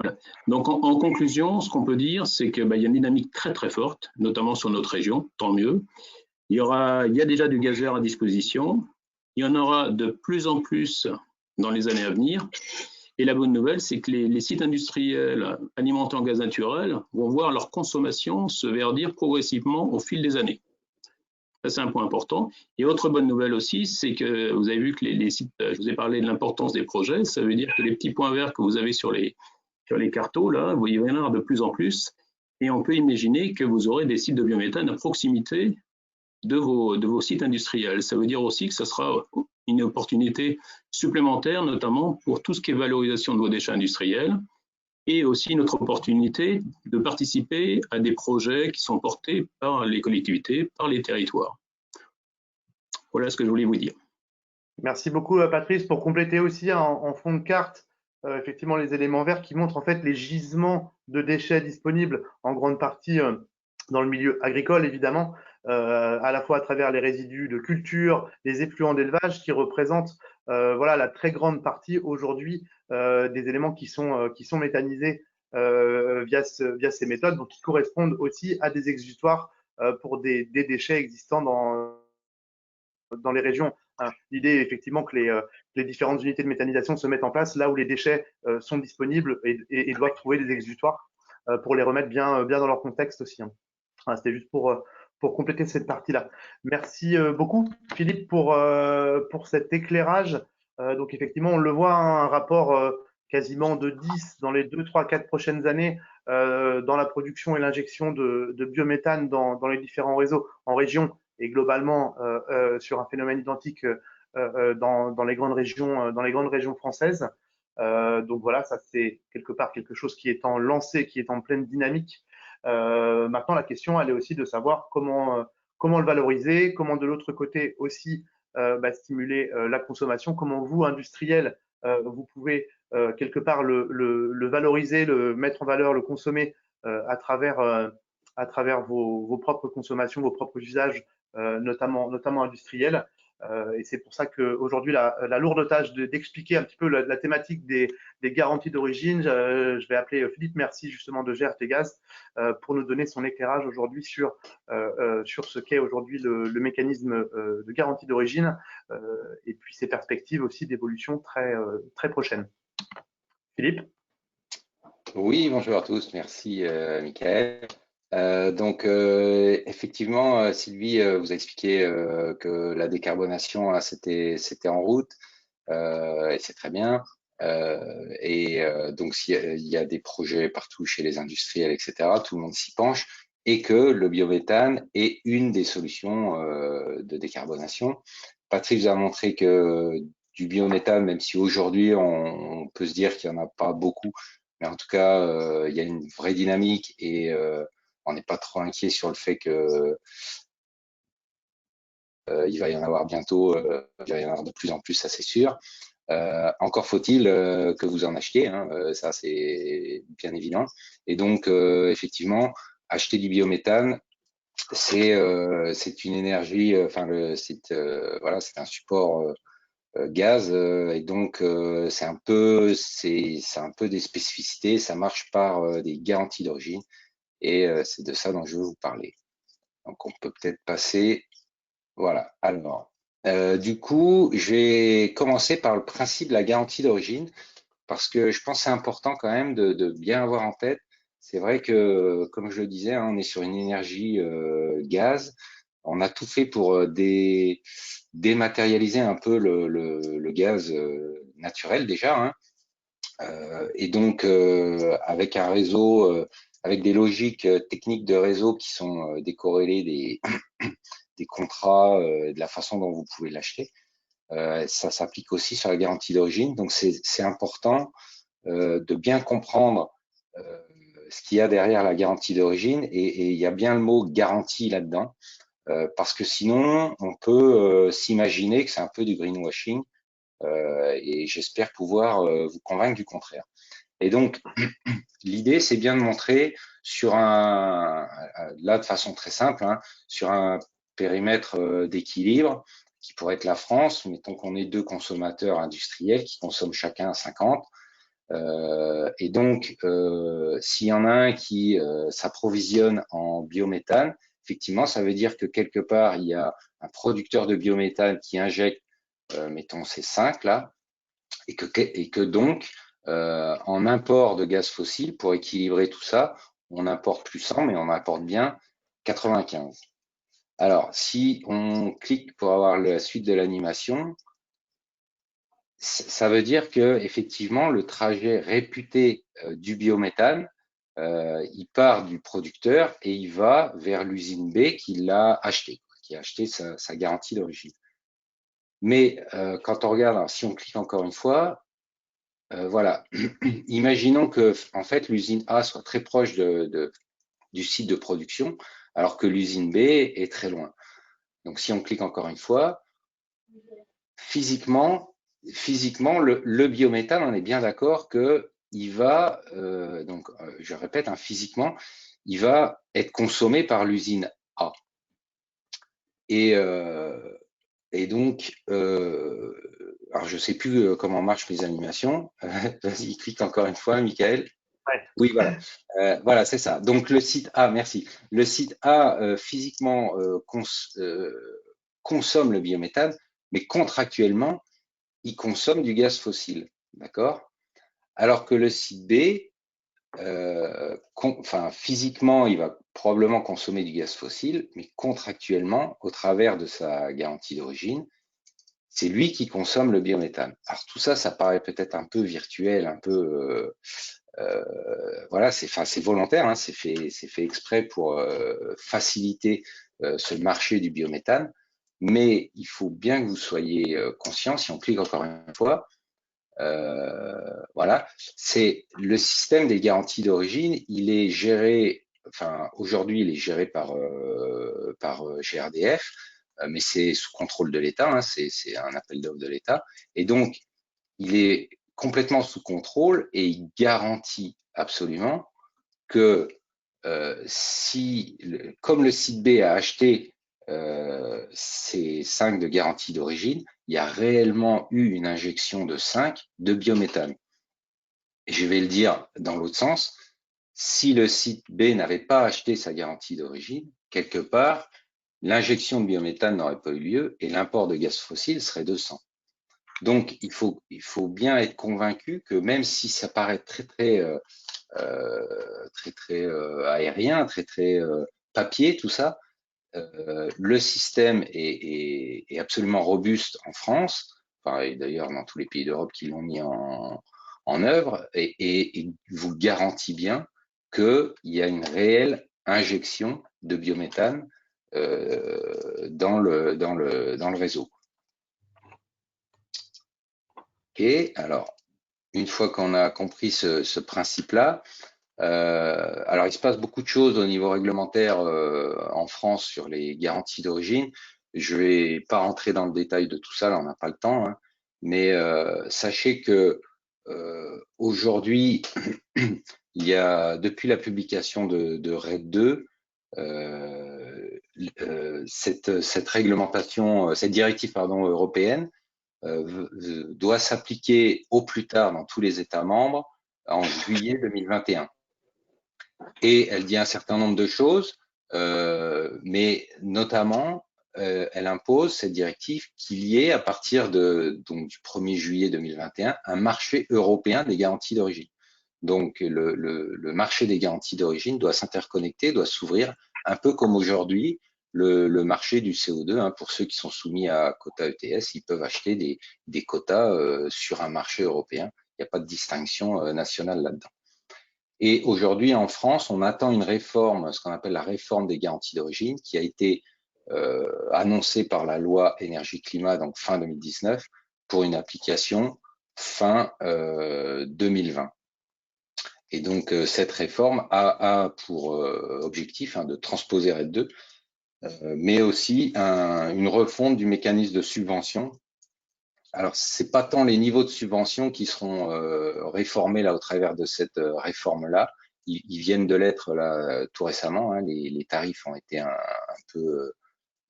Voilà. Donc en conclusion, ce qu'on peut dire, c'est qu'il y a une dynamique très très forte, notamment sur notre région, tant mieux. Il y a déjà du gaz vert à disposition. Il y en aura de plus en plus dans les années à venir. Et la bonne nouvelle, c'est que les sites industriels alimentés en gaz naturel vont voir leur consommation se verdir progressivement au fil des années. Ça, c'est un point important. Et autre bonne nouvelle aussi, c'est que vous avez vu que les sites, je vous ai parlé de l'importance des projets, ça veut dire que les petits points verts que vous avez sur les cartos, là, vous voyez, il y en aura de plus en plus. Et on peut imaginer que vous aurez des sites de biométhane à proximité de vos sites industriels. Ça veut dire aussi que ce sera une opportunité supplémentaire, notamment pour tout ce qui est valorisation de vos déchets industriels, et aussi une autre opportunité de participer à des projets qui sont portés par les collectivités, par les territoires. Voilà ce que je voulais vous dire. Merci beaucoup, Patrice, pour compléter aussi en fond de carte, effectivement, les éléments verts qui montrent en fait les gisements de déchets disponibles en grande partie dans le milieu agricole, évidemment, à la fois à travers les résidus de culture, les effluents d'élevage qui représentent voilà, la très grande partie aujourd'hui des éléments qui sont méthanisés via ces méthodes, donc qui correspondent aussi à des exutoires pour des déchets existants dans les régions. L'idée est effectivement que les différentes unités de méthanisation se mettent en place là où les déchets sont disponibles et doivent trouver des exutoires pour les remettre bien dans leur contexte aussi. C'était juste pour compléter cette partie-là. Merci beaucoup, Philippe, pour cet éclairage. Donc, effectivement, on le voit, un rapport quasiment de 10 dans les 2, 3, 4 prochaines années dans la production et l'injection de biométhane dans les différents réseaux en région et globalement sur un phénomène identique dans les grandes régions françaises. Donc voilà, ça c'est quelque part quelque chose qui est en lancée, qui est en pleine dynamique. Maintenant, la question, elle est aussi de savoir comment le valoriser, comment de l'autre côté aussi stimuler la consommation, comment vous, industriels, vous pouvez quelque part le valoriser, le mettre en valeur, le consommer à travers vos propres consommations, vos propres usages, notamment industriels. Et c'est pour ça qu'aujourd'hui, la lourde tâche d'expliquer un petit peu la thématique des garanties d'origine, je vais appeler Philippe Merci justement de GRTgaz pour nous donner son éclairage aujourd'hui sur ce qu'est aujourd'hui le mécanisme de garantie d'origine et puis ses perspectives aussi d'évolution très prochaines. Philippe? Oui, bonjour à tous, merci Michael. Effectivement, Sylvie vous a expliqué que la décarbonation c'était en route et c'est très bien. Donc il y a des projets partout chez les industriels, etc. Tout le monde s'y penche et que le biométhane est une des solutions de décarbonation. Patrick vous a montré que du biométhane, même si aujourd'hui on peut se dire qu'il n'y en a pas beaucoup, mais en tout cas il y a une vraie dynamique et on n'est pas trop inquiet sur le fait que il va y en avoir bientôt, il va y en avoir de plus en plus, ça c'est sûr. Encore faut-il que vous en achetiez, hein, ça c'est bien évident. Et donc effectivement, acheter du biométhane, c'est une énergie, voilà, c'est un support gaz et donc c'est un peu des spécificités, ça marche par des garanties d'origine et c'est de ça dont je veux vous parler. Donc on peut peut-être passer, voilà. Alors du coup, je vais commencer par le principe de la garantie d'origine parce que je pense que c'est important quand même de bien avoir en tête. C'est vrai que, comme je le disais, hein, on est sur une énergie gaz. On a tout fait pour dématérialiser un peu le gaz naturel déjà, hein. Et donc, avec un réseau, avec des logiques techniques de réseau qui sont décorrélées des contrats, de la façon dont vous pouvez l'acheter. Ça s'applique aussi sur la garantie d'origine. Donc, c'est important de bien comprendre ce qu'il y a derrière la garantie d'origine. Et il y a bien le mot garantie là-dedans, parce que sinon, on peut s'imaginer que c'est un peu du greenwashing. Et j'espère pouvoir vous convaincre du contraire. Et donc, l'idée, c'est bien de montrer sur là de façon très simple, hein, sur un périmètre d'équilibre qui pourrait être la France, mettons qu'on est 2 consommateurs industriels qui consomment chacun 50. Et donc, s'il y en a un qui s'approvisionne en biométhane, effectivement, ça veut dire que quelque part, il y a un producteur de biométhane qui injecte, mettons, ces 5 là, et que donc, en import de gaz fossile, pour équilibrer tout ça, on importe plus 100, mais on importe bien 95. Alors, si on clique pour avoir la suite de l'animation, ça veut dire que effectivement le trajet réputé du biométhane, il part du producteur et il va vers l'usine B qui l'a acheté, qui a acheté sa garantie d'origine. Mais quand on regarde, alors, si on clique encore une fois, voilà, imaginons que en fait l'usine A soit très proche du site de production, alors que l'usine B est très loin. Donc si on clique encore une fois, physiquement, le biométhane, on est bien d'accord que il va, je répète, hein, physiquement, il va être consommé par l'usine A. Et donc, alors je sais plus comment marchent les animations. Vas-y, clique encore une fois, Michael. Ouais. Oui, voilà. Voilà, c'est ça. Donc le site A, merci. Le site A physiquement consomme le biométhane, mais contractuellement, il consomme du gaz fossile, d'accord? Alors que le site B, physiquement, il va probablement consommer du gaz fossile, mais contractuellement, au travers de sa garantie d'origine, c'est lui qui consomme le biométhane. Alors tout ça, ça paraît peut-être un peu virtuel, un peu, voilà, c'est volontaire, hein, c'est fait exprès pour faciliter ce marché du biométhane. Mais il faut bien que vous soyez conscient, si on clique encore une fois, voilà, c'est le système des garanties d'origine, il est géré, enfin aujourd'hui il est géré par GRDF, mais c'est sous contrôle de l'État, hein, c'est un appel d'offres de l'État, et donc il est complètement sous contrôle et il garantit absolument que comme le site B a acheté ces 5 de garantie d'origine, il y a réellement eu une injection de 5 de biométhane. Et je vais le dire dans l'autre sens, si le site B n'avait pas acheté sa garantie d'origine, quelque part, l'injection de biométhane n'aurait pas eu lieu et l'import de gaz fossile serait de 100. Donc, il faut bien être convaincu que même si ça paraît très aérien, très papier, tout ça, le système est absolument robuste en France, et d'ailleurs dans tous les pays d'Europe qui l'ont mis en œuvre, et vous garantit bien qu'il y a une réelle injection de biométhane dans le réseau. Et alors, une fois qu'on a compris ce principe-là, alors il se passe beaucoup de choses au niveau réglementaire en France sur les garanties d'origine. Je vais pas rentrer dans le détail de tout ça, là on n'a pas le temps, hein, mais sachez que aujourd'hui, il y a depuis la publication de RED 2, cette réglementation, cette directive européenne doit s'appliquer au plus tard dans tous les États membres en juillet 2021. Et elle dit un certain nombre de choses, mais notamment elle impose, cette directive, qu'il y ait à partir donc, du 1er juillet 2021 un marché européen des garanties d'origine. Donc le marché des garanties d'origine doit s'interconnecter, doit s'ouvrir un peu comme aujourd'hui le marché du CO2. Hein, pour ceux qui sont soumis à quota ETS, ils peuvent acheter des quotas sur un marché européen. Il n'y a pas de distinction nationale là-dedans. Et aujourd'hui, en France, on attend une réforme, ce qu'on appelle la réforme des garanties d'origine, qui a été annoncée par la loi énergie-climat, donc fin 2019, pour une application fin 2020. Et donc, cette réforme a pour objectif de transposer RED 2, mais aussi une refonte du mécanisme de subvention. Alors, c'est pas tant les niveaux de subvention qui seront réformés là au travers de cette réforme-là. Ils viennent de l'être là tout récemment. Hein, les tarifs ont été un peu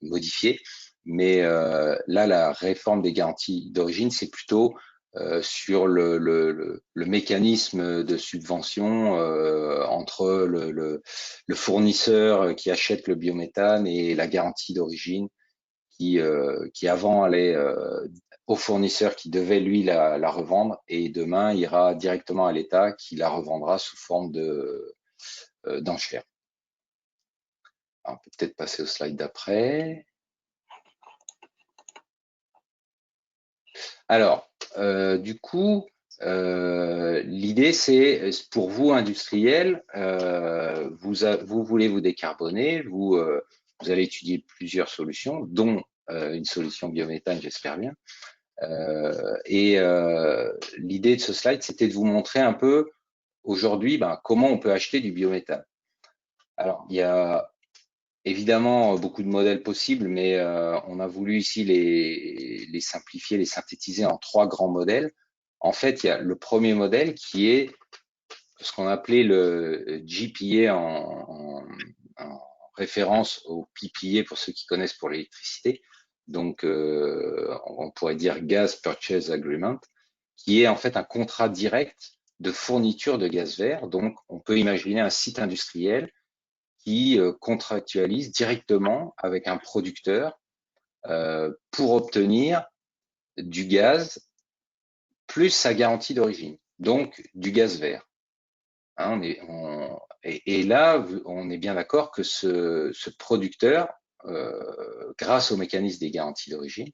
modifiés, mais là, la réforme des garanties d'origine, c'est plutôt sur le mécanisme de subvention entre le fournisseur qui achète le biométhane et la garantie d'origine qui avant allait au fournisseur qui devait lui la revendre et demain ira directement à l'État qui la revendra sous forme d'enchère. On peut peut-être passer au slide d'après. Alors, du coup, l'idée, c'est pour vous, industriels, vous voulez vous décarboner, vous allez étudier plusieurs solutions, dont une solution biométhane, j'espère bien. L'idée de ce slide, c'était de vous montrer un peu aujourd'hui comment on peut acheter du biométhane. Alors, il y a évidemment beaucoup de modèles possibles, mais on a voulu ici les simplifier, les synthétiser en 3 grands modèles. En fait, il y a le premier modèle qui est ce qu'on appelait le GPA en référence au PPA pour ceux qui connaissent pour l'électricité. Donc, on pourrait dire Gas Purchase Agreement, qui est en fait un contrat direct de fourniture de gaz vert. Donc, on peut imaginer un site industriel qui contractualise directement avec un producteur pour obtenir du gaz plus sa garantie d'origine, donc du gaz vert. Hein, et là, on est bien d'accord que ce producteur, grâce au mécanisme des garanties d'origine,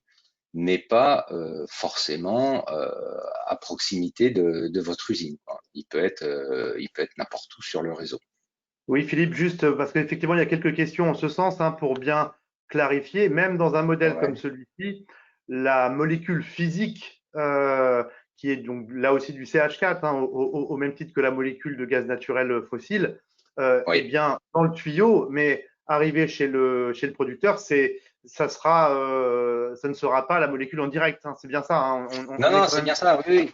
n'est pas forcément à proximité de votre usine. Il peut être n'importe où sur le réseau. Oui, Philippe, juste parce qu'effectivement, il y a quelques questions en ce sens, pour bien clarifier. Même dans un modèle comme celui-ci, la molécule physique, qui est donc là aussi du CH4, au même titre que la molécule de gaz naturel fossile, est bien dans le tuyau, mais arrivé chez le producteur, ça ne sera pas la molécule en direct. C'est bien ça. Non, c'est bien ça. Oui,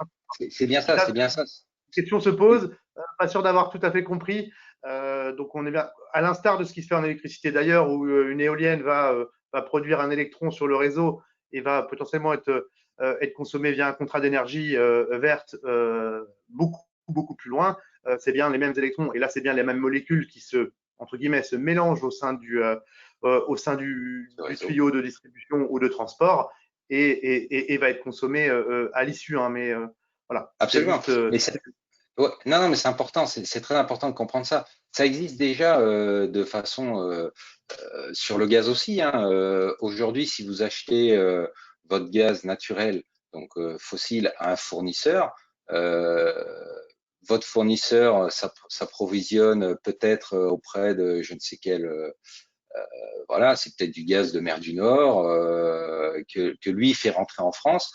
c'est bien ça. C'est bien ça. La question se pose. Pas sûr d'avoir tout à fait compris. Donc on est bien, à l'instar de ce qui se fait en électricité d'ailleurs, où une éolienne va produire un électron sur le réseau et va potentiellement être consommé via un contrat d'énergie verte beaucoup plus loin. C'est bien les mêmes électrons et là c'est bien les mêmes molécules qui entre guillemets se mélangent au sein du tuyau de distribution ou de transport et va être consommé à l'issue. Mais voilà. Absolument. Non, mais c'est important, c'est très important de comprendre ça. Ça existe déjà de façon sur le gaz aussi. Aujourd'hui, si vous achetez votre gaz naturel, donc fossile, à un fournisseur, votre fournisseur s'approvisionne peut-être auprès de je ne sais quel, voilà, c'est peut-être du gaz de mer du Nord que lui fait rentrer en France.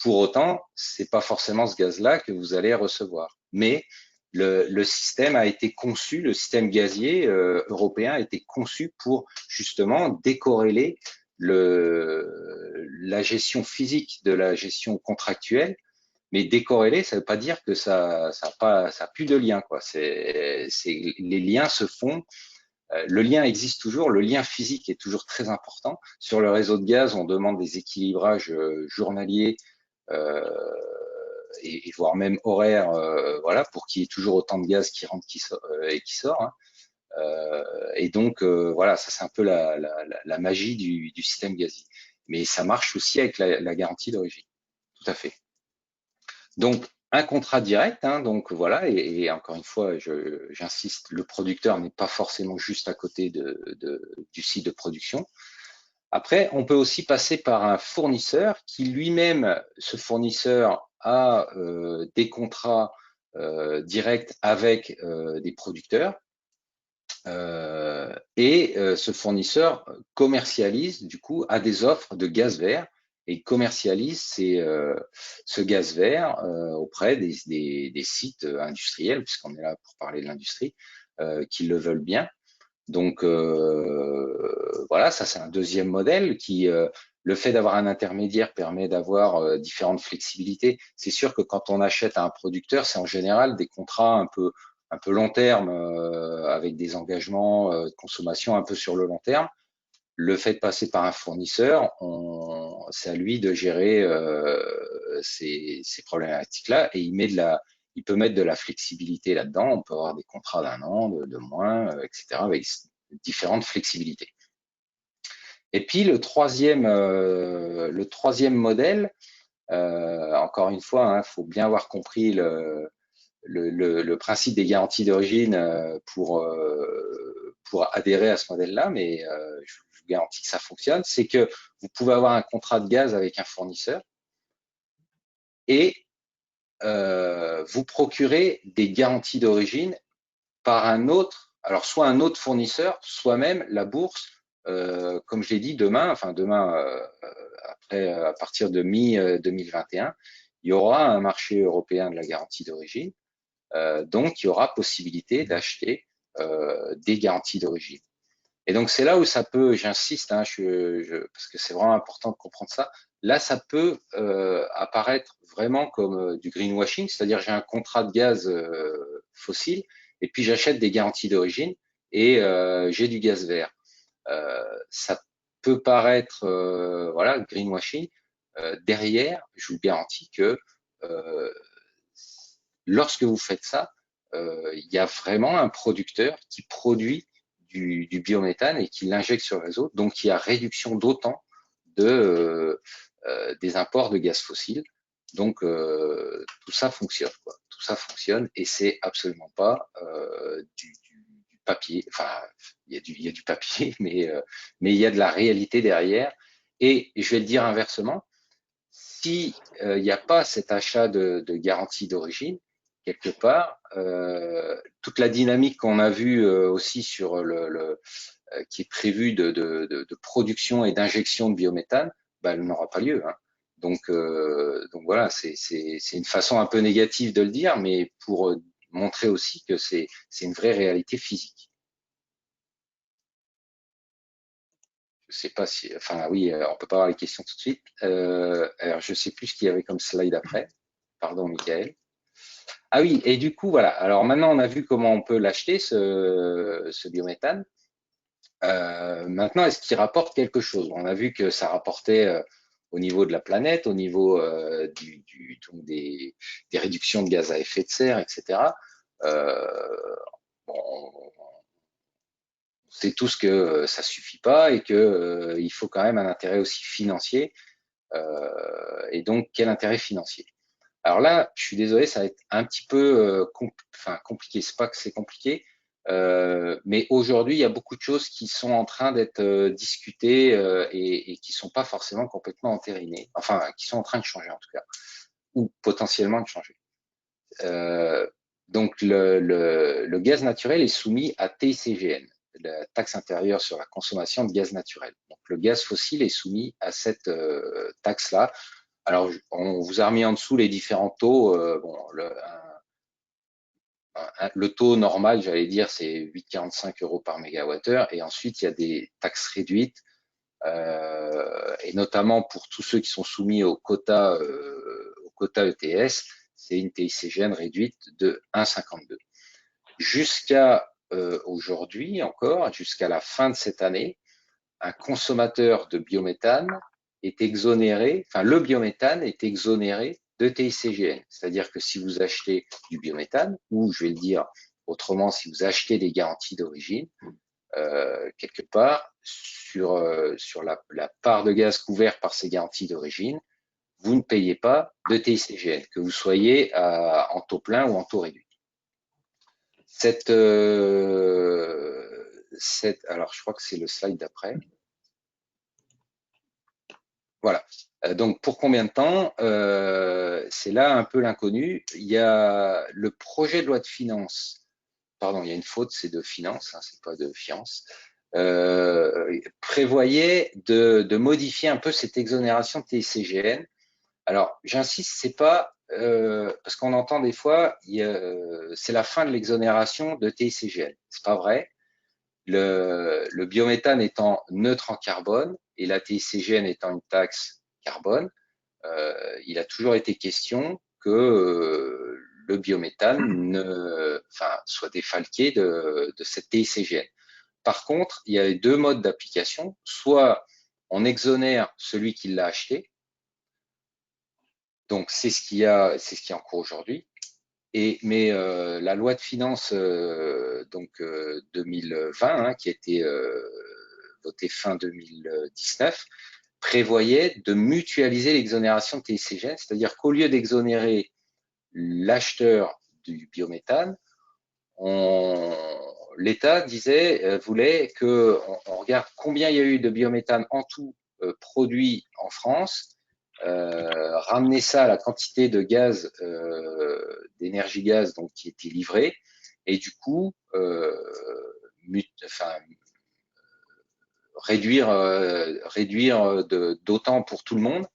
Pour autant, c'est pas forcément ce gaz-là que vous allez recevoir. Mais le système a été conçu, le système gazier européen a été conçu pour justement décorréler la gestion physique de la gestion contractuelle. Mais décorréler, ça veut pas dire que ça a plus de lien, quoi. Les liens se font. Le lien existe toujours, le lien physique est toujours très important. Sur le réseau de gaz, on demande des équilibrages journaliers et voire même horaires, voilà, pour qu'il y ait toujours autant de gaz qui rentre et qui sort. Et donc, voilà, ça c'est un peu la magie du système gazier. Mais ça marche aussi avec la garantie d'origine. Tout à fait. Donc, un contrat direct, hein, donc voilà, et encore une fois, j'insiste, le producteur n'est pas forcément juste à côté du site de production. Après, on peut aussi passer par un fournisseur qui lui-même, ce fournisseur, a des contrats directs avec des producteurs. Ce fournisseur commercialise, du coup, a des offres de gaz vert et commercialise ce gaz vert auprès des sites industriels, puisqu'on est là pour parler de l'industrie, qui le veulent bien. Donc, voilà, ça c'est un deuxième modèle qui, le fait d'avoir un intermédiaire permet d'avoir différentes flexibilités. C'est sûr que quand on achète à un producteur, c'est en général des contrats un peu long terme, avec des engagements de consommation un peu sur le long terme. Le fait de passer par un fournisseur, c'est à lui de gérer ces problématiques-là, et il peut mettre de la flexibilité là-dedans. On peut avoir des contrats d'un an, de moins, etc., avec différentes flexibilités. Et puis le troisième modèle, encore une fois, il faut bien avoir compris le principe des garanties d'origine pour adhérer à ce modèle-là, mais je vous garantis que ça fonctionne. C'est que vous pouvez avoir un contrat de gaz avec un fournisseur et vous procurez des garanties d'origine par un autre, alors soit un autre fournisseur, soit même la bourse, comme je l'ai dit, demain, après, à partir de mi-2021, il y aura un marché européen de la garantie d'origine. Donc, il y aura possibilité d'acheter des garanties d'origine. Et donc, c'est là où ça peut, j'insiste, hein, parce que c'est vraiment important de comprendre ça, là, ça peut apparaître vraiment comme du greenwashing, c'est-à-dire j'ai un contrat de gaz fossile et puis j'achète des garanties d'origine et j'ai du gaz vert. Ça peut paraître voilà, greenwashing. Derrière, je vous garantis que lorsque vous faites ça, il y a vraiment un producteur qui produit du biométhane et qui l'injecte sur le réseau. Donc, il y a réduction d'autant des imports de gaz fossile. Donc, tout ça fonctionne, quoi. Tout ça fonctionne et c'est absolument pas du papier. Enfin, il y a du papier, mais il y a de la réalité derrière. Et je vais le dire inversement, si il n'y a pas cet achat de garantie d'origine, quelque part, toute la dynamique qu'on a vue aussi sur qui est prévue de production et d'injection de biométhane, elle n'aura pas lieu. Hein. Donc voilà, c'est une façon un peu négative de le dire, mais pour montrer aussi que c'est une vraie réalité physique. Je sais pas si, enfin oui, on peut pas avoir les questions tout de suite. Alors je sais plus ce qu'il y avait comme slide après. Pardon, Michael. Ah oui, et du coup, voilà. Alors maintenant, on a vu comment on peut l'acheter, ce biométhane. Maintenant, est-ce qu'il rapporte quelque chose? On a vu que ça rapportait au niveau de la planète, au niveau des réductions de gaz à effet de serre, etc. Bon, on sait tous que ça suffit pas et que il faut quand même un intérêt aussi financier. Et donc, quel intérêt financier? Alors là, je suis désolé, ça va être un petit peu compliqué. C'est pas que c'est compliqué, mais aujourd'hui, il y a beaucoup de choses qui sont en train d'être discutées et qui sont pas forcément complètement entérinées. Enfin, qui sont en train de changer en tout cas, ou potentiellement de changer. Donc, le gaz naturel est soumis à TICGN, la taxe intérieure sur la consommation de gaz naturel. Donc, le gaz fossile est soumis à cette taxe-là. Alors, on vous a remis en dessous les différents taux. Bon, le taux normal, j'allais dire, c'est 8,45 € par mégawattheure. Et ensuite, il y a des taxes réduites, et notamment pour tous ceux qui sont soumis au quota ETS, c'est une TICGN réduite de 1,52. Jusqu'à aujourd'hui encore, jusqu'à la fin de cette année, un consommateur de biométhane est exonéré, enfin le biométhane est exonéré de TICGN. C'est-à-dire que si vous achetez du biométhane, ou je vais le dire Autrement, si vous achetez des garanties d'origine, quelque part, sur la part de gaz couverte par ces garanties d'origine, vous ne payez pas de TICGN, que vous soyez en taux plein ou en taux réduit. Alors, je crois que c'est le slide d'après. Voilà. Donc, pour combien de temps? C'est là un peu l'inconnu. Il y a le projet de loi de finances. Pardon, il y a une faute, c'est de finance, hein, c'est pas de fiance. Prévoyait de modifier un peu cette exonération de TICGN. Alors, j'insiste, c'est pas parce qu'on entend des fois, c'est la fin de l'exonération de TICGN. C'est pas vrai. Le biométhane étant neutre en carbone et la TICGN étant une taxe carbone, il a toujours été question que le biométhane soit défalqué de cette TICGN. Par contre, il y a deux modes d'application. Soit on exonère celui qui l'a acheté, donc c'est ce qui est en cours aujourd'hui. Mais la loi de finances 2020, qui a été votée fin 2019, prévoyait de mutualiser l'exonération de TICGN, c'est-à-dire qu'au lieu d'exonérer l'acheteur du biométhane, l'État voulait qu'on regarde combien il y a eu de biométhane en tout produit en France, ramener ça à la quantité de gaz, d'énergie gaz donc qui était livrée, et du coup réduire d'autant pour tout le monde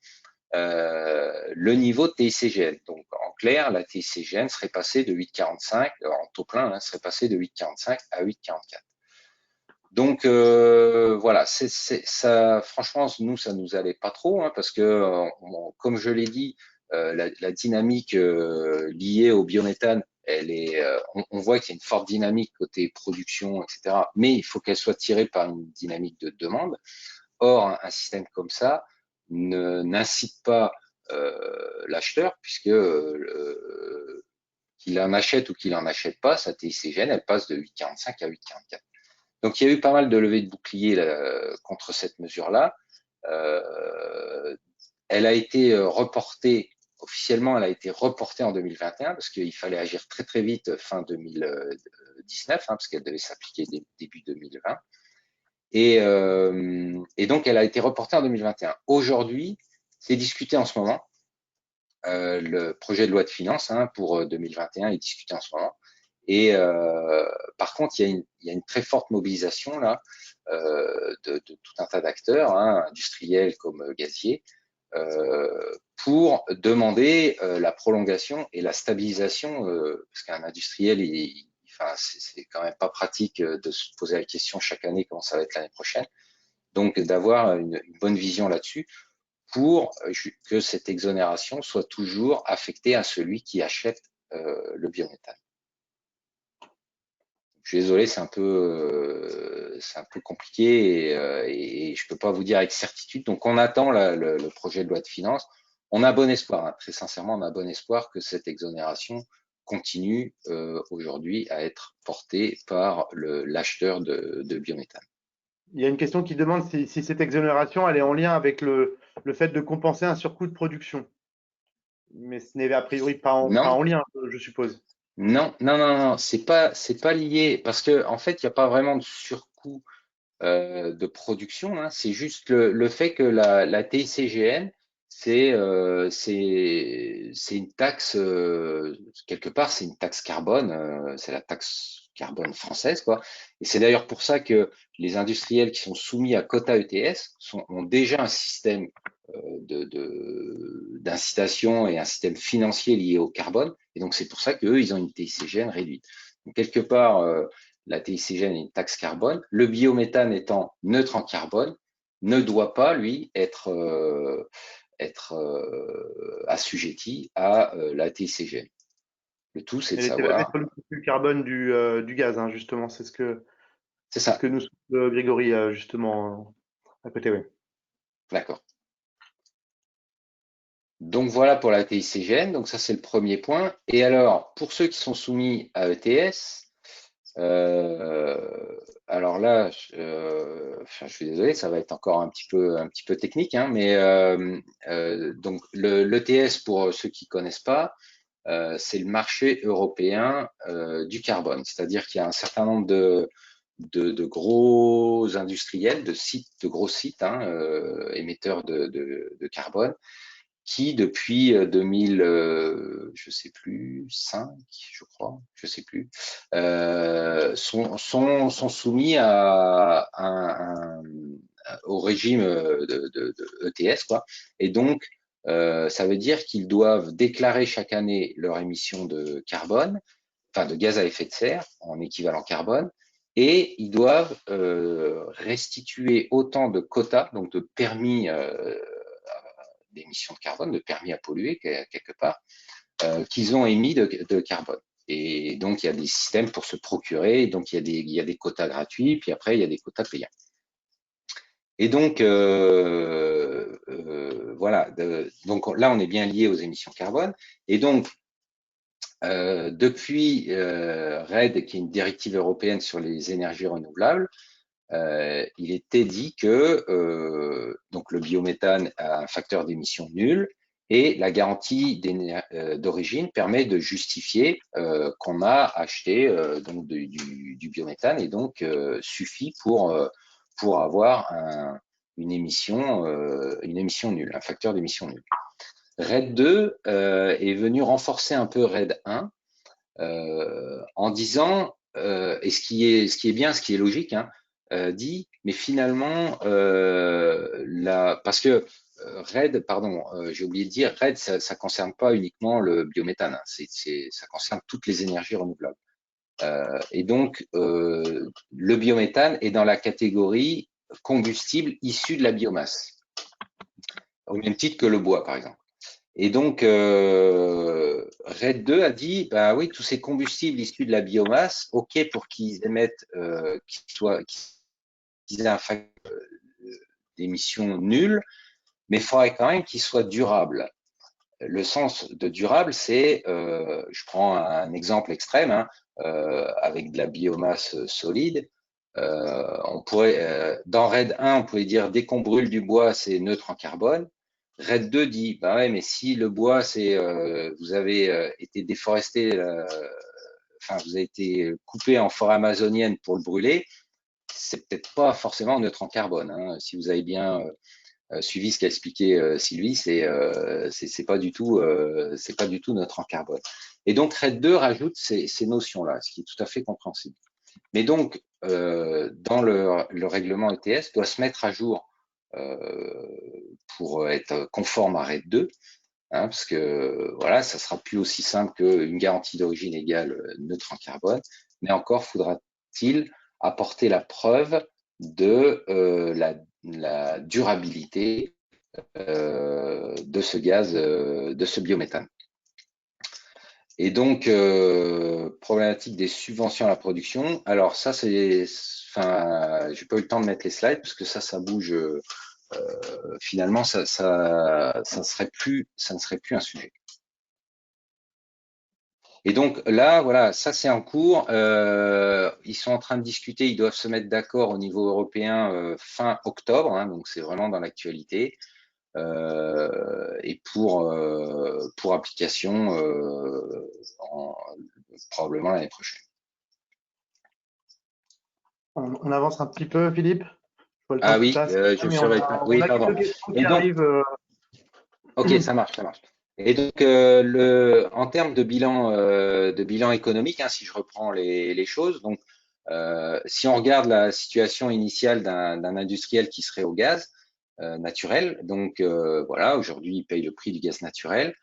le niveau de TICGN. Donc en clair, la TICGN serait passée de 8,45 en taux plein, serait passée de 8,45 à 8,44. Donc voilà, ça. Franchement, nous, ça nous allait pas trop, parce que, comme je l'ai dit, la dynamique liée au biométhane, elle est, on voit qu'il y a une forte dynamique côté production, etc. Mais il faut qu'elle soit tirée par une dynamique de demande. Or, un système comme ça n'incite pas l'acheteur, puisque qu'il en achète ou qu'il en achète pas, sa TICGN, elle passe de 8,45 à 8,44. Donc, il y a eu pas mal de levées de boucliers contre cette mesure-là. Elle a été reportée, officiellement, elle a été reportée en 2021 parce qu'il fallait agir très, très vite fin 2019, parce qu'elle devait s'appliquer début 2020. Et donc, elle a été reportée en 2021. Aujourd'hui, c'est discuté en ce moment. Le projet de loi de finances pour 2021 est discuté en ce moment. Et par contre, il y a une très forte mobilisation là de tout un tas d'acteurs, industriels comme gaziers, pour demander la prolongation et la stabilisation, parce qu'un industriel, c'est quand même pas pratique de se poser la question chaque année comment ça va être l'année prochaine. Donc d'avoir une bonne vision là-dessus pour que cette exonération soit toujours affectée à celui qui achète le biométhane. Je suis désolé, c'est un peu compliqué et je peux pas vous dire avec certitude. Donc, on attend le projet de loi de finances. On a bon espoir, très sincèrement, on a bon espoir que cette exonération continue aujourd'hui à être portée par l'acheteur de biométhane. Il y a une question qui demande si cette exonération elle est en lien avec le fait de compenser un surcoût de production. Mais ce n'est a priori pas en lien, je suppose. Non, c'est pas lié parce que en fait, il n'y a pas vraiment de surcoût de production. C'est juste le fait que la TICGN, c'est une taxe quelque part, c'est une taxe carbone, c'est la taxe carbone française, quoi. Et c'est d'ailleurs pour ça que les industriels qui sont soumis à quota ETS ont déjà un système d'incitation et un système financier lié au carbone. Et donc, c'est pour ça qu'eux, ils ont une TICGN réduite. Donc, quelque part, la TICGN est une taxe carbone. Le biométhane étant neutre en carbone, ne doit pas, lui, être assujetti à la TICGN. Le tout, c'est de savoir. Être le calcul carbone du gaz, justement, c'est ce que nous Grégory, justement, à côté, oui. D'accord. Donc voilà pour la TICGN, donc ça c'est le premier point. Et alors, pour ceux qui sont soumis à ETS, Alors là, je suis désolé, ça va être encore un petit peu technique, hein, mais donc l'ETS, pour ceux qui connaissent pas, c'est le marché européen du carbone. C'est-à-dire qu'il y a un certain nombre de gros industriels, de gros sites émetteurs de carbone, qui depuis 2000, je sais plus, 5, je crois, je sais plus, sont soumis au régime de ETS, quoi. Et donc, ça veut dire qu'ils doivent déclarer chaque année leur émission de carbone, enfin de gaz à effet de serre en équivalent carbone, et ils doivent restituer autant de quotas, donc de permis d'émissions de carbone, de permis à polluer quelque part, qu'ils ont émis de carbone. Et donc, il y a des systèmes pour se procurer, donc il y a des quotas gratuits, puis après, il y a des quotas payants. Et donc, voilà, donc là, on est bien lié aux émissions carbone. Et donc, depuis RED, qui est une directive européenne sur les énergies renouvelables, il était dit que donc le biométhane a un facteur d'émission nul et la garantie d'origine permet de justifier qu'on a acheté donc du biométhane et donc suffit pour avoir une émission nulle, un facteur d'émission nul. RED 2 est venu renforcer un peu RED 1 en disant, et ce qui est bien, ce qui est logique, hein, dit, mais finalement, parce que RED, pardon, j'ai oublié de dire, RED, ça concerne pas uniquement le biométhane, hein, ça concerne toutes les énergies renouvelables. Et donc, le biométhane est dans la catégorie combustible issu de la biomasse, au même titre que le bois, par exemple. Et donc, RED 2 a dit, bah oui, tous ces combustibles issus de la biomasse, ok pour qu'ils émettent, qu'ils aient un facteur d'émission nul, mais il faudrait quand même qu'ils soient durables. Le sens de durable, c'est, je prends un exemple extrême, hein, avec de la biomasse solide. On pourrait, dans RED 1, on pouvait dire dès qu'on brûle du bois, c'est neutre en carbone. RED 2 dit, bah ouais, mais si le bois, c'est, vous avez été déforesté, enfin, vous avez été coupé en forêt amazonienne pour le brûler, c'est peut-être pas forcément neutre en carbone. Hein. Si vous avez bien suivi ce qu'a expliqué Sylvie, c'est pas du tout neutre en carbone. Et donc RED 2 rajoute ces notions-là, ce qui est tout à fait compréhensible. Mais donc, dans le règlement ETS doit se mettre à jour pour être conforme à RED 2, hein, parce que voilà, ça sera plus aussi simple qu'une garantie d'origine égale neutre en carbone, mais encore faudra-t-il apporter la preuve de la durabilité de ce gaz, de ce biométhane. Et donc, problématique des subventions à la production. Alors ça, enfin, j'ai pas eu le temps de mettre les slides parce que ça bouge. Finalement, ça ne serait plus un sujet. Et donc là, voilà, ça c'est en cours. Ils sont en train de discuter. Ils doivent se mettre d'accord au niveau européen fin octobre. Hein, donc c'est vraiment dans l'actualité. Et pour application probablement l'année prochaine. On avance un petit peu, Philippe. Ah oui, je surveille pas. Oui, pardon. Et donc, ok, ça marche. Et donc, en termes de bilan économique, hein, si je reprends les choses, donc si on regarde la situation initiale d'un industriel qui serait au gaz naturel, donc voilà, aujourd'hui il paye le prix du gaz naturel.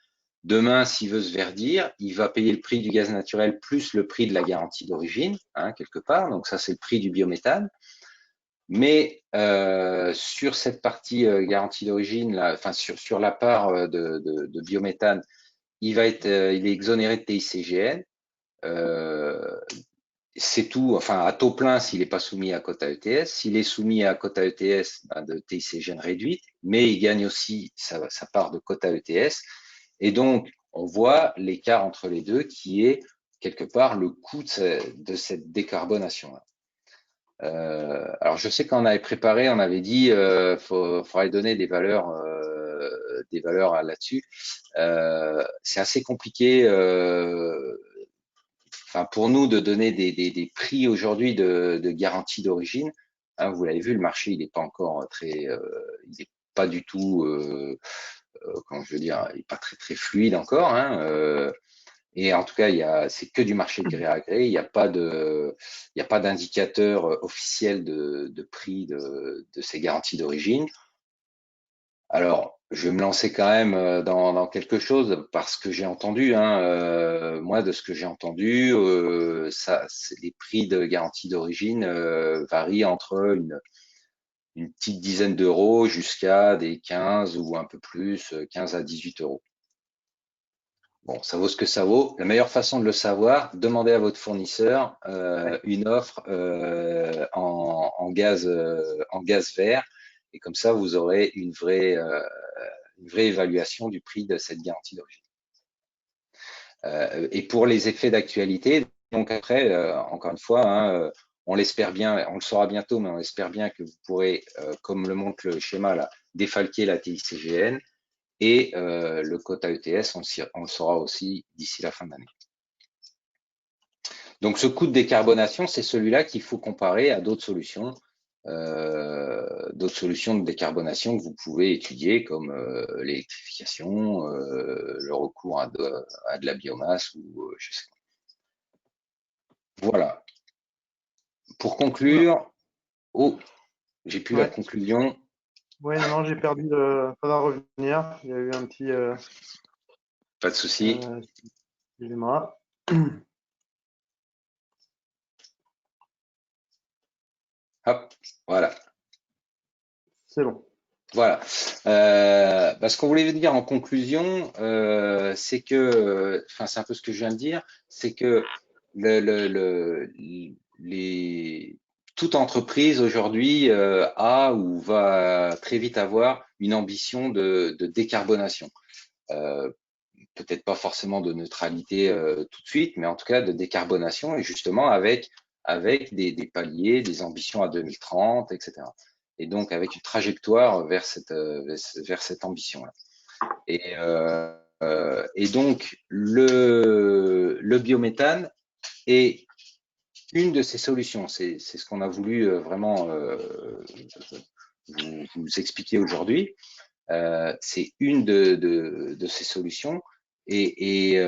Demain, s'il veut se verdir, il va payer le prix du gaz naturel plus le prix de la garantie d'origine, hein, quelque part. Donc ça, c'est le prix du biométhane. Mais sur cette partie garantie d'origine, enfin sur la part de biométhane, il est exonéré de TICGN. C'est tout, enfin à taux plein s'il n'est pas soumis à quota ETS. S'il est soumis à quota ETS, ben, de TICGN réduite, mais il gagne aussi sa part de quota ETS. Et donc, on voit l'écart entre les deux qui est quelque part le coût de cette décarbonation-là. Alors, je sais qu'on avait préparé, on avait dit faudrait donner des valeurs là-dessus. C'est assez compliqué. Enfin, pour nous, de donner des prix aujourd'hui de garantie d'origine. Hein, vous l'avez vu, le marché, il n'est pas encore il n'est pas du tout, comment je veux dire, il n'est pas très fluide encore. Hein, et en tout cas, c'est que du marché de gré à gré. Il n'y a pas d'indicateur officiel de prix de ces garanties d'origine. Alors, je vais me lancer quand même dans quelque chose parce que j'ai entendu, hein, moi, de ce que j'ai entendu, les prix de garantie d'origine varient entre une petite dizaine d'euros jusqu'à des 15 ou un peu plus, 15 à 18 euros. Bon, ça vaut ce que ça vaut. La meilleure façon de le savoir, demandez à votre fournisseur une offre en gaz vert, et comme ça, vous aurez une vraie évaluation du prix de cette garantie d'origine. Et pour les effets d'actualité, donc après, encore une fois, hein, on l'espère bien, on le saura bientôt, mais on espère bien que vous pourrez, comme le montre le schéma là, défalquer la TICGN. Et le quota ETS, on le saura aussi d'ici la fin de l'année. Donc, ce coût de décarbonation, c'est celui-là qu'il faut comparer à d'autres solutions de décarbonation que vous pouvez étudier, comme l'électrification, le recours à de la biomasse ou je sais pas. Voilà. Pour conclure, j'ai plus la conclusion. Oui, non, j'ai perdu ça va revenir. Il y a eu un petit. Pas de souci. Excusez-moi. Hop, voilà. C'est bon. Voilà. Ce qu'on voulait dire en conclusion, c'est que, enfin, c'est un peu ce que je viens de dire, c'est que toute entreprise aujourd'hui a ou va très vite avoir une ambition de décarbonation. Peut-être pas forcément de neutralité tout de suite, mais en tout cas de décarbonation, et justement avec des paliers, des ambitions à 2030, etc. Et donc avec une trajectoire vers cette ambition-là. Et donc le biométhane est une de ces solutions. C'est ce qu'on a voulu vraiment vous expliquer aujourd'hui. C'est une de ces solutions. Et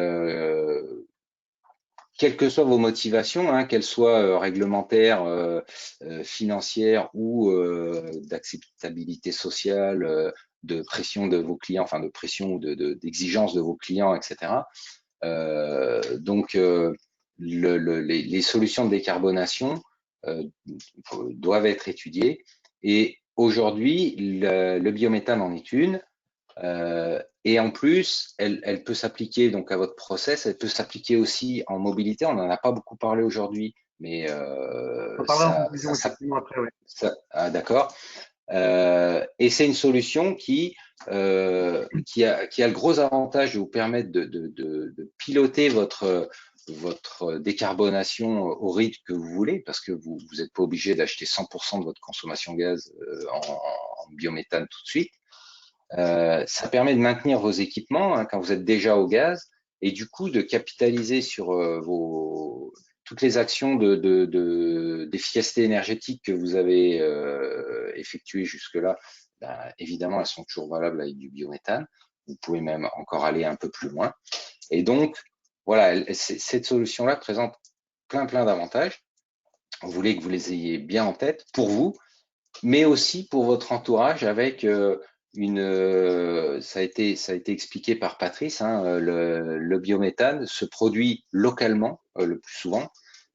quelles que soient vos motivations, hein, qu'elles soient réglementaires, financières ou d'acceptabilité sociale, de pression de vos clients, enfin de pression ou d'exigence de vos clients, etc. Donc, les solutions de décarbonation doivent être étudiées. Et aujourd'hui, le biométhane en est une. Et en plus, elle peut s'appliquer donc à votre process, elle peut s'appliquer aussi en mobilité. On n'en a pas beaucoup parlé aujourd'hui, mais d'accord. Et c'est une solution qui a le gros avantage de vous permettre de piloter votre décarbonation au rythme que vous voulez, parce que vous n'êtes pas obligé d'acheter 100% de votre consommation gaz en biométhane tout de suite. Ça permet de maintenir vos équipements hein, quand vous êtes déjà au gaz, et du coup de capitaliser sur toutes les actions d'efficacité énergétique que vous avez effectuées jusque-là. Ben, évidemment, elles sont toujours valables avec du biométhane. Vous pouvez même encore aller un peu plus loin. Et donc, voilà, cette solution-là présente plein d'avantages. On voulait que vous les ayez bien en tête pour vous, mais aussi pour votre entourage avec ça a été expliqué par Patrice, hein, le biométhane se produit localement le plus souvent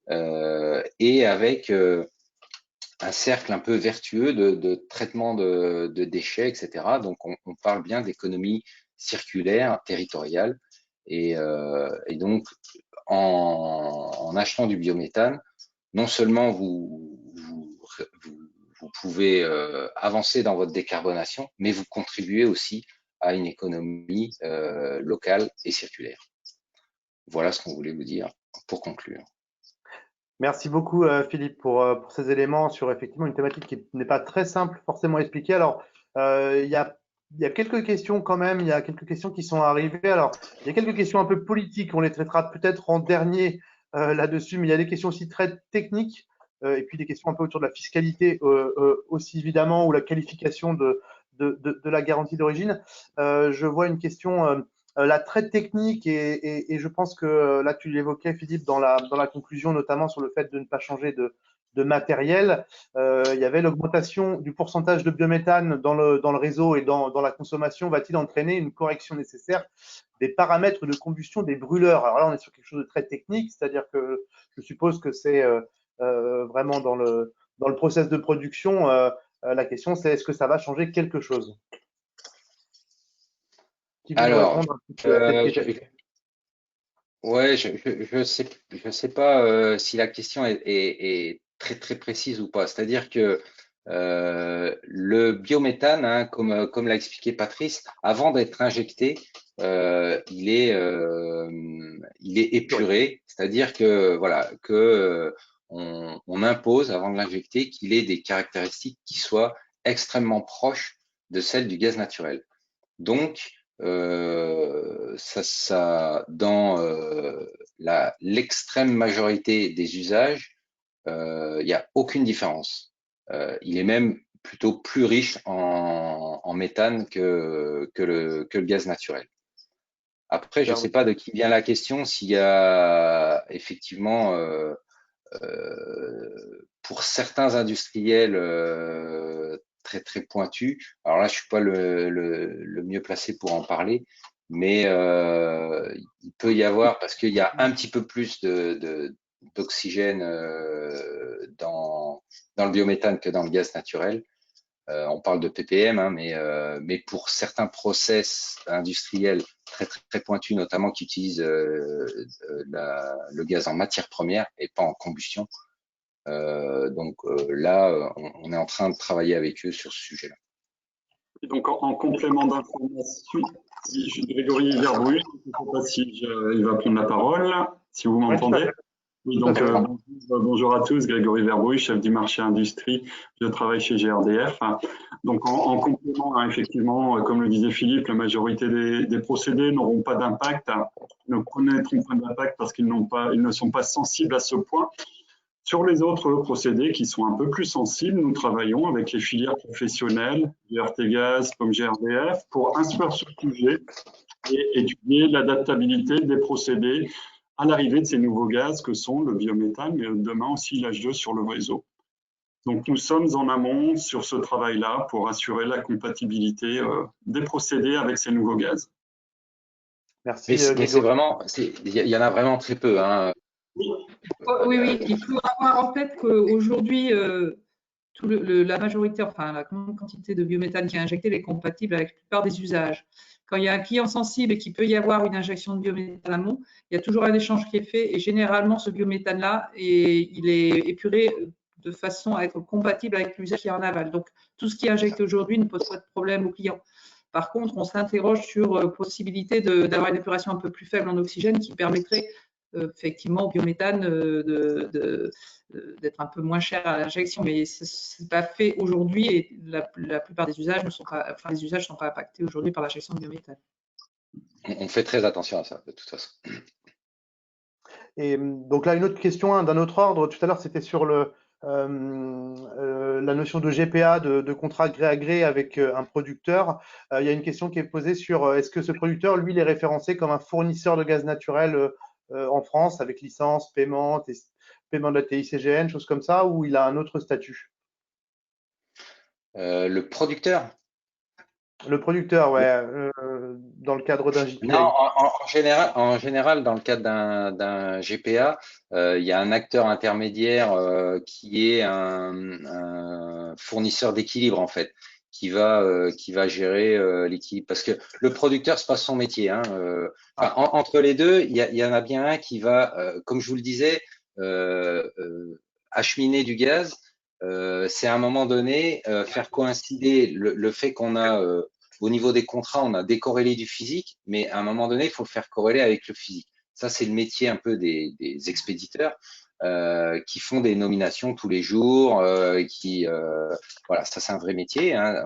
et avec un cercle un peu vertueux de traitement de déchets, etc. Donc, on parle bien d'économie circulaire, territoriale. Et donc, en achetant du biométhane, non seulement vous pouvez avancer dans votre décarbonation, mais vous contribuez aussi à une économie locale et circulaire. Voilà ce qu'on voulait vous dire. pour conclure. Merci beaucoup, Philippe, pour ces éléments sur effectivement une thématique qui n'est pas très simple forcément à expliquer. Alors, il y a quelques questions quand même, il y a quelques questions qui sont arrivées. Alors, il y a quelques questions un peu politiques, on les traitera peut-être en dernier là-dessus, mais il y a des questions aussi très techniques et puis des questions un peu autour de la fiscalité aussi évidemment, ou la qualification de la garantie d'origine. Je vois une question là très technique et je pense que là tu l'évoquais Philippe dans la conclusion, notamment sur le fait de ne pas changer de matériel. Il y avait l'augmentation du pourcentage de biométhane dans le réseau et dans la consommation va-t-il entraîner une correction nécessaire des paramètres de combustion des brûleurs? Alors là on est sur quelque chose de très technique, c'est-à-dire que je suppose que c'est vraiment dans le process de production. La question c'est est-ce que ça va changer quelque chose? Qui veut nous Alors, répondre à cette question? ouais, je sais pas si la question est très très précise ou pas. C'est-à-dire que le biométhane, hein, comme l'a expliqué Patrice, avant d'être injecté, il est épuré. C'est-à-dire que voilà que on impose avant de l'injecter qu'il ait des caractéristiques qui soient extrêmement proches de celles du gaz naturel. Donc ça dans l'extrême majorité des usages, il n'y a aucune différence. Il est même plutôt plus riche en méthane que le gaz naturel. Après, je ne sais pas de qui vient la question, s'il y a effectivement pour certains industriels très très pointus, alors là je suis pas le mieux placé pour en parler, mais il peut y avoir, parce qu'il y a un petit peu plus d'oxygène dans le biométhane que dans le gaz naturel. On parle de ppm, hein, mais pour certains process industriels très très, très pointus, notamment qui utilisent le gaz en matière première et pas en combustion, donc là, on est en train de travailler avec eux sur ce sujet-là. Donc en complément d'information, Grégory Verbruch, je ne sais pas si il va prendre la parole, si vous m'entendez. Oui, donc bonjour à tous, Grégory Verbruch, chef du marché industrie, je travaille chez GRDF. Donc en complément, hein, effectivement, comme le disait Philippe, la majorité des procédés n'auront pas d'impact, ne connaîtront pas d'impact parce qu'ils ne sont pas sensibles à ce point. Sur les autres procédés qui sont un peu plus sensibles, nous travaillons avec les filières professionnelles, GRTgaz comme GRDF, pour instruire ce sujet et étudier l'adaptabilité des procédés à l'arrivée de ces nouveaux gaz que sont le biométhane, mais demain aussi l'H2 sur le réseau. Donc nous sommes en amont sur ce travail-là pour assurer la compatibilité des procédés avec ces nouveaux gaz. Merci. Mais c'est vraiment, il y en a vraiment très peu, hein. Oui, il faut avoir en tête qu'aujourd'hui, la majorité, enfin la grande quantité de biométhane qui est injectée est compatible avec la plupart des usages. Quand il y a un client sensible et qu'il peut y avoir une injection de biométhane amont, il y a toujours un échange qui est fait et généralement ce biométhane-là, il est épuré de façon à être compatible avec l'usage qui est en aval. Donc tout ce qui est injecté aujourd'hui ne pose pas de problème au client. Par contre, on s'interroge sur possibilité d'avoir une épuration un peu plus faible en oxygène qui permettrait effectivement au biométhane d'être un peu moins cher à l'injection, mais ce n'est pas fait aujourd'hui et la plupart des usages ne sont pas, enfin les usages ne sont pas impactés aujourd'hui par l'injection de biométhane. On fait très attention à ça, de toute façon. Et donc là, une autre question d'un autre ordre. Tout à l'heure, c'était sur la notion de GPA, de contrat gré à gré avec un producteur. Il y a une question qui est posée sur est-ce que ce producteur, lui, il est référencé comme un fournisseur de gaz naturel en France avec licence, paiement de la TICGN, choses comme ça, ou il a un autre statut? Le producteur? Le producteur, ouais, dans le cadre d'un JPA. Non, en général, dans le cadre d'un GPA, il y a un acteur intermédiaire qui est un fournisseur d'équilibre en fait, qui va gérer l'équilibre. Parce que le producteur, c'est pas son métier. Hein, entre les deux, il y en a bien un qui va, comme je vous le disais, acheminer du gaz. C'est à un moment donné faire coïncider le fait qu'on a au niveau des contrats, on a décorrélé du physique, mais à un moment donné, il faut le faire corréler avec le physique. Ça, c'est le métier un peu des expéditeurs qui font des nominations tous les jours, voilà, ça c'est un vrai métier. Hein,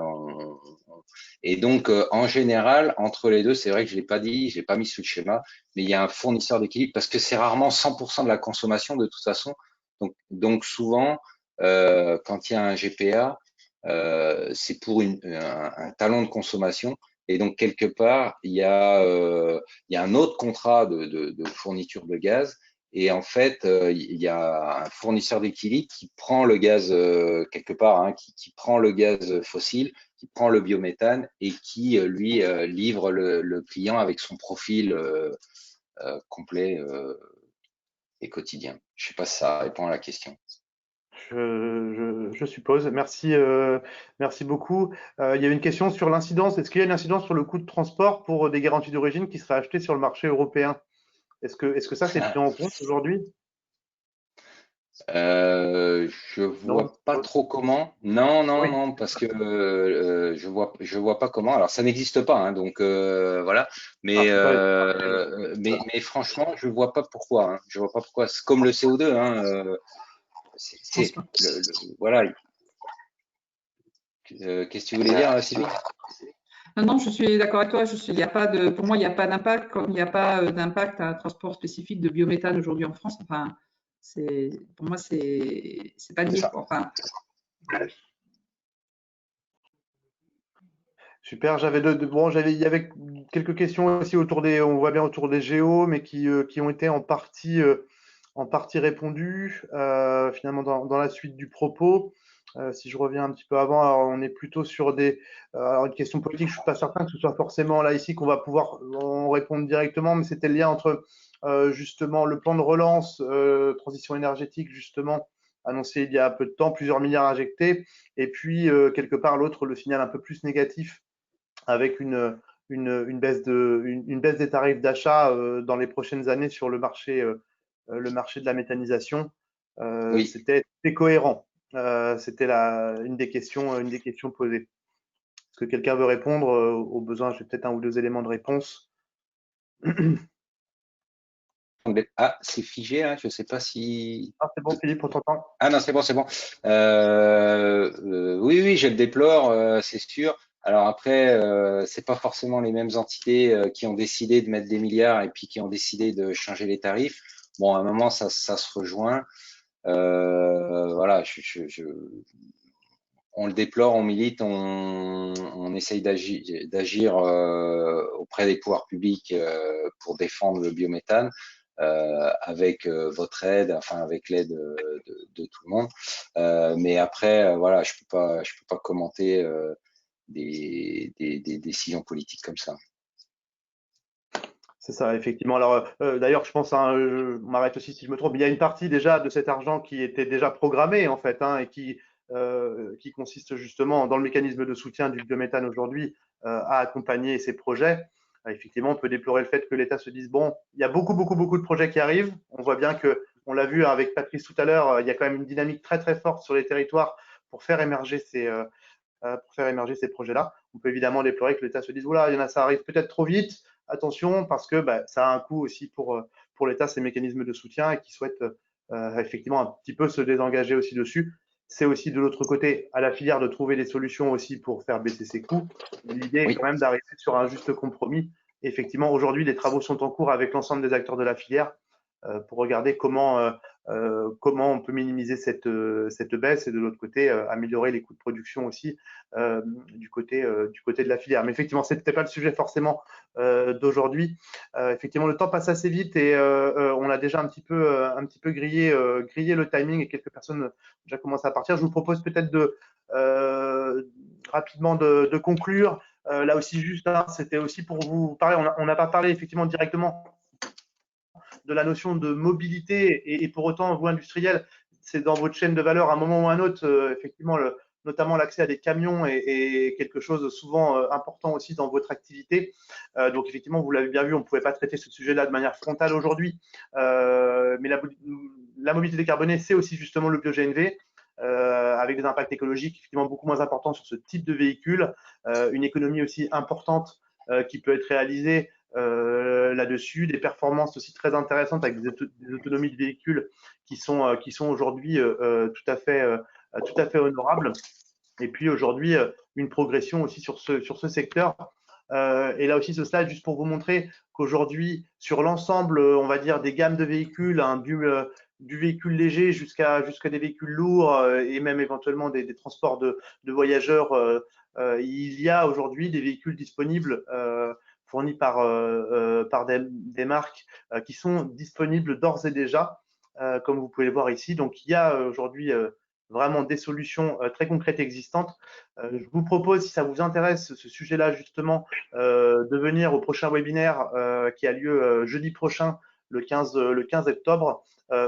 et donc, en général, entre les deux, c'est vrai que je l'ai pas dit, je l'ai pas mis sur le schéma, mais il y a un fournisseur d'équilibre parce que c'est rarement 100% de la consommation de toute façon. Donc souvent, quand il y a un GPA, c'est pour un talon de consommation. Et donc, quelque part, il y a un autre contrat de fourniture de gaz. Et en fait, il y a un fournisseur d'équilibre qui prend le gaz quelque part, hein, qui prend le gaz fossile, qui prend le biométhane et qui, lui, livre le client avec son profil complet et quotidien. Je ne sais pas si ça répond à la question. Je suppose. Merci, merci beaucoup. Il y a une question sur l'incidence. Est-ce qu'il y a une incidence sur le coût de transport pour des garanties d'origine qui seraient achetées sur le marché européen? Est-ce que ça, c'est pris en compte aujourd'hui? Je vois pas trop comment. Non, parce que je vois pas comment. Alors ça n'existe pas, hein, donc voilà. Mais franchement, je vois pas pourquoi. Hein. Je vois pas pourquoi. C'est comme le CO2. Hein, voilà. Qu'est-ce que tu voulais dire, Sylvie? Non, je suis d'accord avec toi. Il y a pas de, pour moi, il n'y a pas d'impact, comme il n'y a pas d'impact à un transport spécifique de biométhane aujourd'hui en France. Enfin, pour moi, c'est pas lié. Enfin, super. Il y avait quelques questions aussi on voit bien autour des géos, mais qui ont été en partie répondues finalement dans la suite du propos. Si je reviens un petit peu avant, alors on est plutôt sur alors une question politique. Je suis pas certain que ce soit forcément là ici qu'on va pouvoir en répondre directement, mais c'était le lien entre justement le plan de relance, transition énergétique justement annoncé il y a peu de temps, plusieurs milliards injectés, et puis quelque part l'autre, le signal un peu plus négatif avec une baisse des tarifs d'achat dans les prochaines années sur le marché de la méthanisation. Oui. C'était cohérent. C'était une des questions posées. Est-ce que quelqu'un veut répondre au besoin? J'ai peut-être un ou deux éléments de réponse. Ah, c'est figé, hein, je ne sais pas si… Ah, c'est bon, Philippe, on t'entend. Ah non, c'est bon, c'est bon. Oui, je le déplore, c'est sûr. Alors après, c'est pas forcément les mêmes entités qui ont décidé de mettre des milliards et puis qui ont décidé de changer les tarifs. Bon, à un moment, ça se rejoint. Voilà, on le déplore, on milite, on essaye d'agir auprès des pouvoirs publics pour défendre le biométhane. Avec votre aide, enfin avec l'aide de tout le monde. Mais après, voilà, je peux pas commenter des décisions politiques comme ça. C'est ça, effectivement. Alors, d'ailleurs, je pense, hein, on m'arrête aussi si je me trompe, il y a une partie déjà de cet argent qui était déjà programmée, en fait, hein, et qui consiste justement dans le mécanisme de soutien du biométhane aujourd'hui à accompagner ces projets. Effectivement, on peut déplorer le fait que l'État se dise, bon, il y a beaucoup de projets qui arrivent. On voit bien que, on l'a vu avec Patrice tout à l'heure, il y a quand même une dynamique très, très forte sur les territoires pour faire émerger ces projets-là. On peut évidemment déplorer que l'État se dise, oula, il y en a, ça arrive peut-être trop vite. Attention, parce que ça a un coût aussi pour l'État, ces mécanismes de soutien, et qui souhaite effectivement un petit peu se désengager aussi dessus. C'est aussi de l'autre côté à la filière de trouver des solutions aussi pour faire baisser ses coûts. L'idée est quand même d'arriver sur un juste compromis. Effectivement, aujourd'hui, des travaux sont en cours avec l'ensemble des acteurs de la filière pour regarder comment on peut minimiser cette baisse et de l'autre côté améliorer les coûts de production aussi du côté de la filière. Mais effectivement, ce n'était pas le sujet forcément d'aujourd'hui. Effectivement, le temps passe assez vite et on a déjà un petit peu grillé le timing et quelques personnes ont déjà commencé à partir. Je vous propose peut-être rapidement de conclure. Là aussi, juste, hein, c'était aussi pour vous parler. On n'a pas parlé effectivement directement de la notion de mobilité et pour autant, vous, industriels, c'est dans votre chaîne de valeur à un moment ou à un autre, effectivement, notamment l'accès à des camions est quelque chose de souvent important aussi dans votre activité. Donc, effectivement, vous l'avez bien vu, on ne pouvait pas traiter ce sujet-là de manière frontale aujourd'hui, mais la mobilité décarbonée, c'est aussi justement le bio-GNV. Avec des impacts écologiques effectivement beaucoup moins importants sur ce type de véhicule, une économie aussi importante qui peut être réalisée là-dessus, des performances aussi très intéressantes avec des autonomies de véhicules qui sont aujourd'hui tout à fait honorables. Et puis aujourd'hui, une progression aussi sur ce secteur. Et là aussi, ce slide, juste pour vous montrer qu'aujourd'hui, sur l'ensemble, on va dire, des gammes de véhicules, hein, du véhicule léger jusqu'à des véhicules lourds et même éventuellement des transports de voyageurs, il y a aujourd'hui des véhicules disponibles fournis par des marques qui sont disponibles d'ores et déjà, comme vous pouvez le voir ici. Donc, il y a aujourd'hui vraiment des solutions très concrètes existantes. Je vous propose, si ça vous intéresse, ce sujet-là, justement, de venir au prochain webinaire qui a lieu jeudi prochain, le 15 octobre,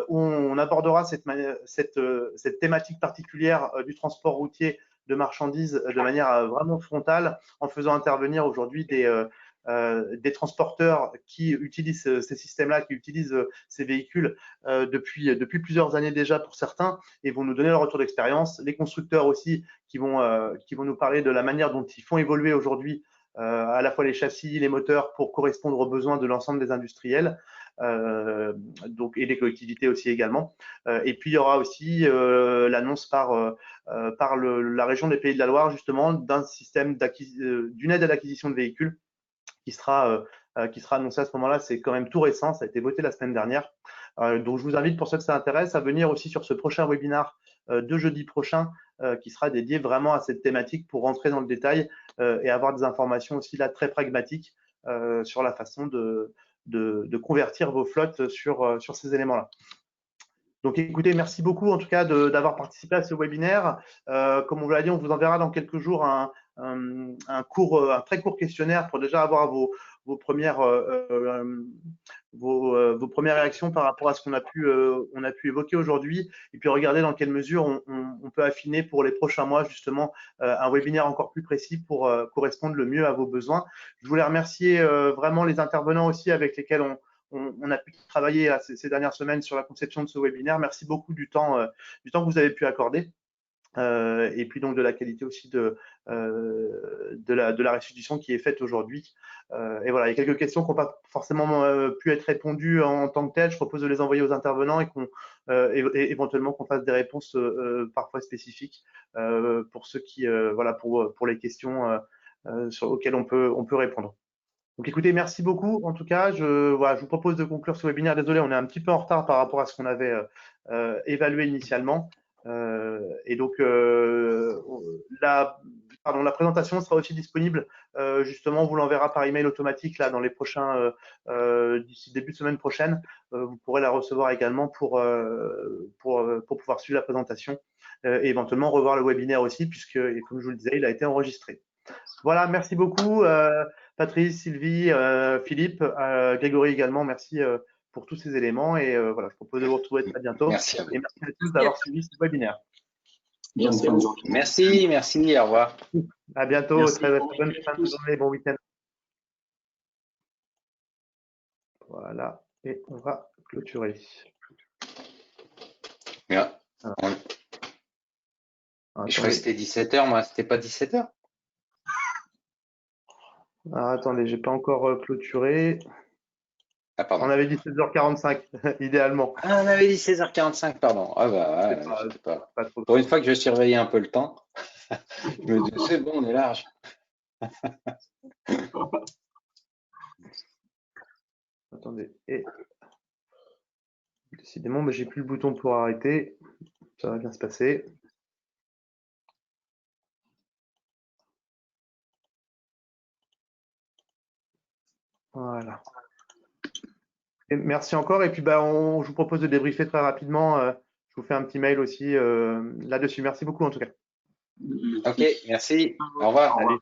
où on abordera cette thématique particulière du transport routier de marchandises de manière vraiment frontale, en faisant intervenir aujourd'hui des transporteurs qui utilisent ces systèmes-là, qui utilisent ces véhicules depuis plusieurs années déjà pour certains, et vont nous donner leur retour d'expérience. Les constructeurs aussi qui vont nous parler de la manière dont ils font évoluer aujourd'hui à la fois les châssis, les moteurs pour correspondre aux besoins de l'ensemble des industriels. Et des collectivités aussi également. Et puis il y aura aussi l'annonce par la région des Pays de la Loire justement d'un système d'une aide à l'acquisition de véhicules qui sera annoncé à ce moment-là. C'est quand même tout récent, ça a été voté la semaine dernière. Donc je vous invite, pour ceux que ça intéresse, à venir aussi sur ce prochain webinaire de jeudi prochain qui sera dédié vraiment à cette thématique pour rentrer dans le détail et avoir des informations aussi là très pragmatiques sur la façon de convertir vos flottes sur ces éléments-là. Donc écoutez, merci beaucoup en tout cas d'avoir participé à ce webinaire. Comme on vous l'a dit, on vous enverra dans quelques jours un très court questionnaire pour déjà avoir vos premières réactions par rapport à ce qu'on a pu évoquer aujourd'hui, et puis regarder dans quelle mesure on peut affiner pour les prochains mois justement un webinaire encore plus précis pour correspondre le mieux à vos besoins. Je voulais remercier vraiment les intervenants aussi avec lesquels on a pu travailler ces dernières semaines sur la conception de ce webinaire. Merci beaucoup du temps que vous avez pu accorder. Et puis donc de la qualité aussi de la restitution qui est faite aujourd'hui. Et voilà, il y a quelques questions qui n'ont pas forcément pu être répondues en tant que telles. Je propose de les envoyer aux intervenants et éventuellement qu'on fasse des réponses parfois spécifiques pour ceux qui, voilà, pour les questions auxquelles on peut répondre. Donc écoutez, merci beaucoup. En tout cas, je vous propose de conclure ce webinaire. Désolé, on est un petit peu en retard par rapport à ce qu'on avait évalué initialement. Et donc, la présentation sera aussi disponible. Justement, on vous l'enverra par email automatique là dans les prochains, d'ici début de semaine prochaine. Vous pourrez la recevoir également pour pouvoir suivre la présentation et éventuellement revoir le webinaire aussi, puisque, et comme je vous le disais, il a été enregistré. Voilà, merci beaucoup. Patrice, Sylvie, Philippe, Grégory également, merci pour tous ces éléments. Et voilà, je propose de vous retrouver très bientôt. Merci à vous. Et merci à tous d'avoir suivi ce webinaire. Merci à vous. Merci, au revoir. À bientôt, Merci. très bonne fin de journée, bon week-end. Voilà, et on va clôturer. Bien. Je croyais que c'était 17h, moi, c'était pas 17h? Alors, attendez, j'ai pas encore clôturé. Ah, pardon. On avait dit 16h45, idéalement. Ah, on avait dit 16h45, pardon. Ah bah, ouais, pas trop. Pour une fois que je surveillais un peu le temps, je me dis, c'est bon, on est large. Attendez, et décidément, mais j'ai plus le bouton pour arrêter. Ça va bien se passer. Voilà. Et merci encore. Et puis, je vous propose de débriefer très rapidement. Je vous fais un petit mail aussi là-dessus. Merci beaucoup en tout cas. Ok, merci. Au revoir. Allez.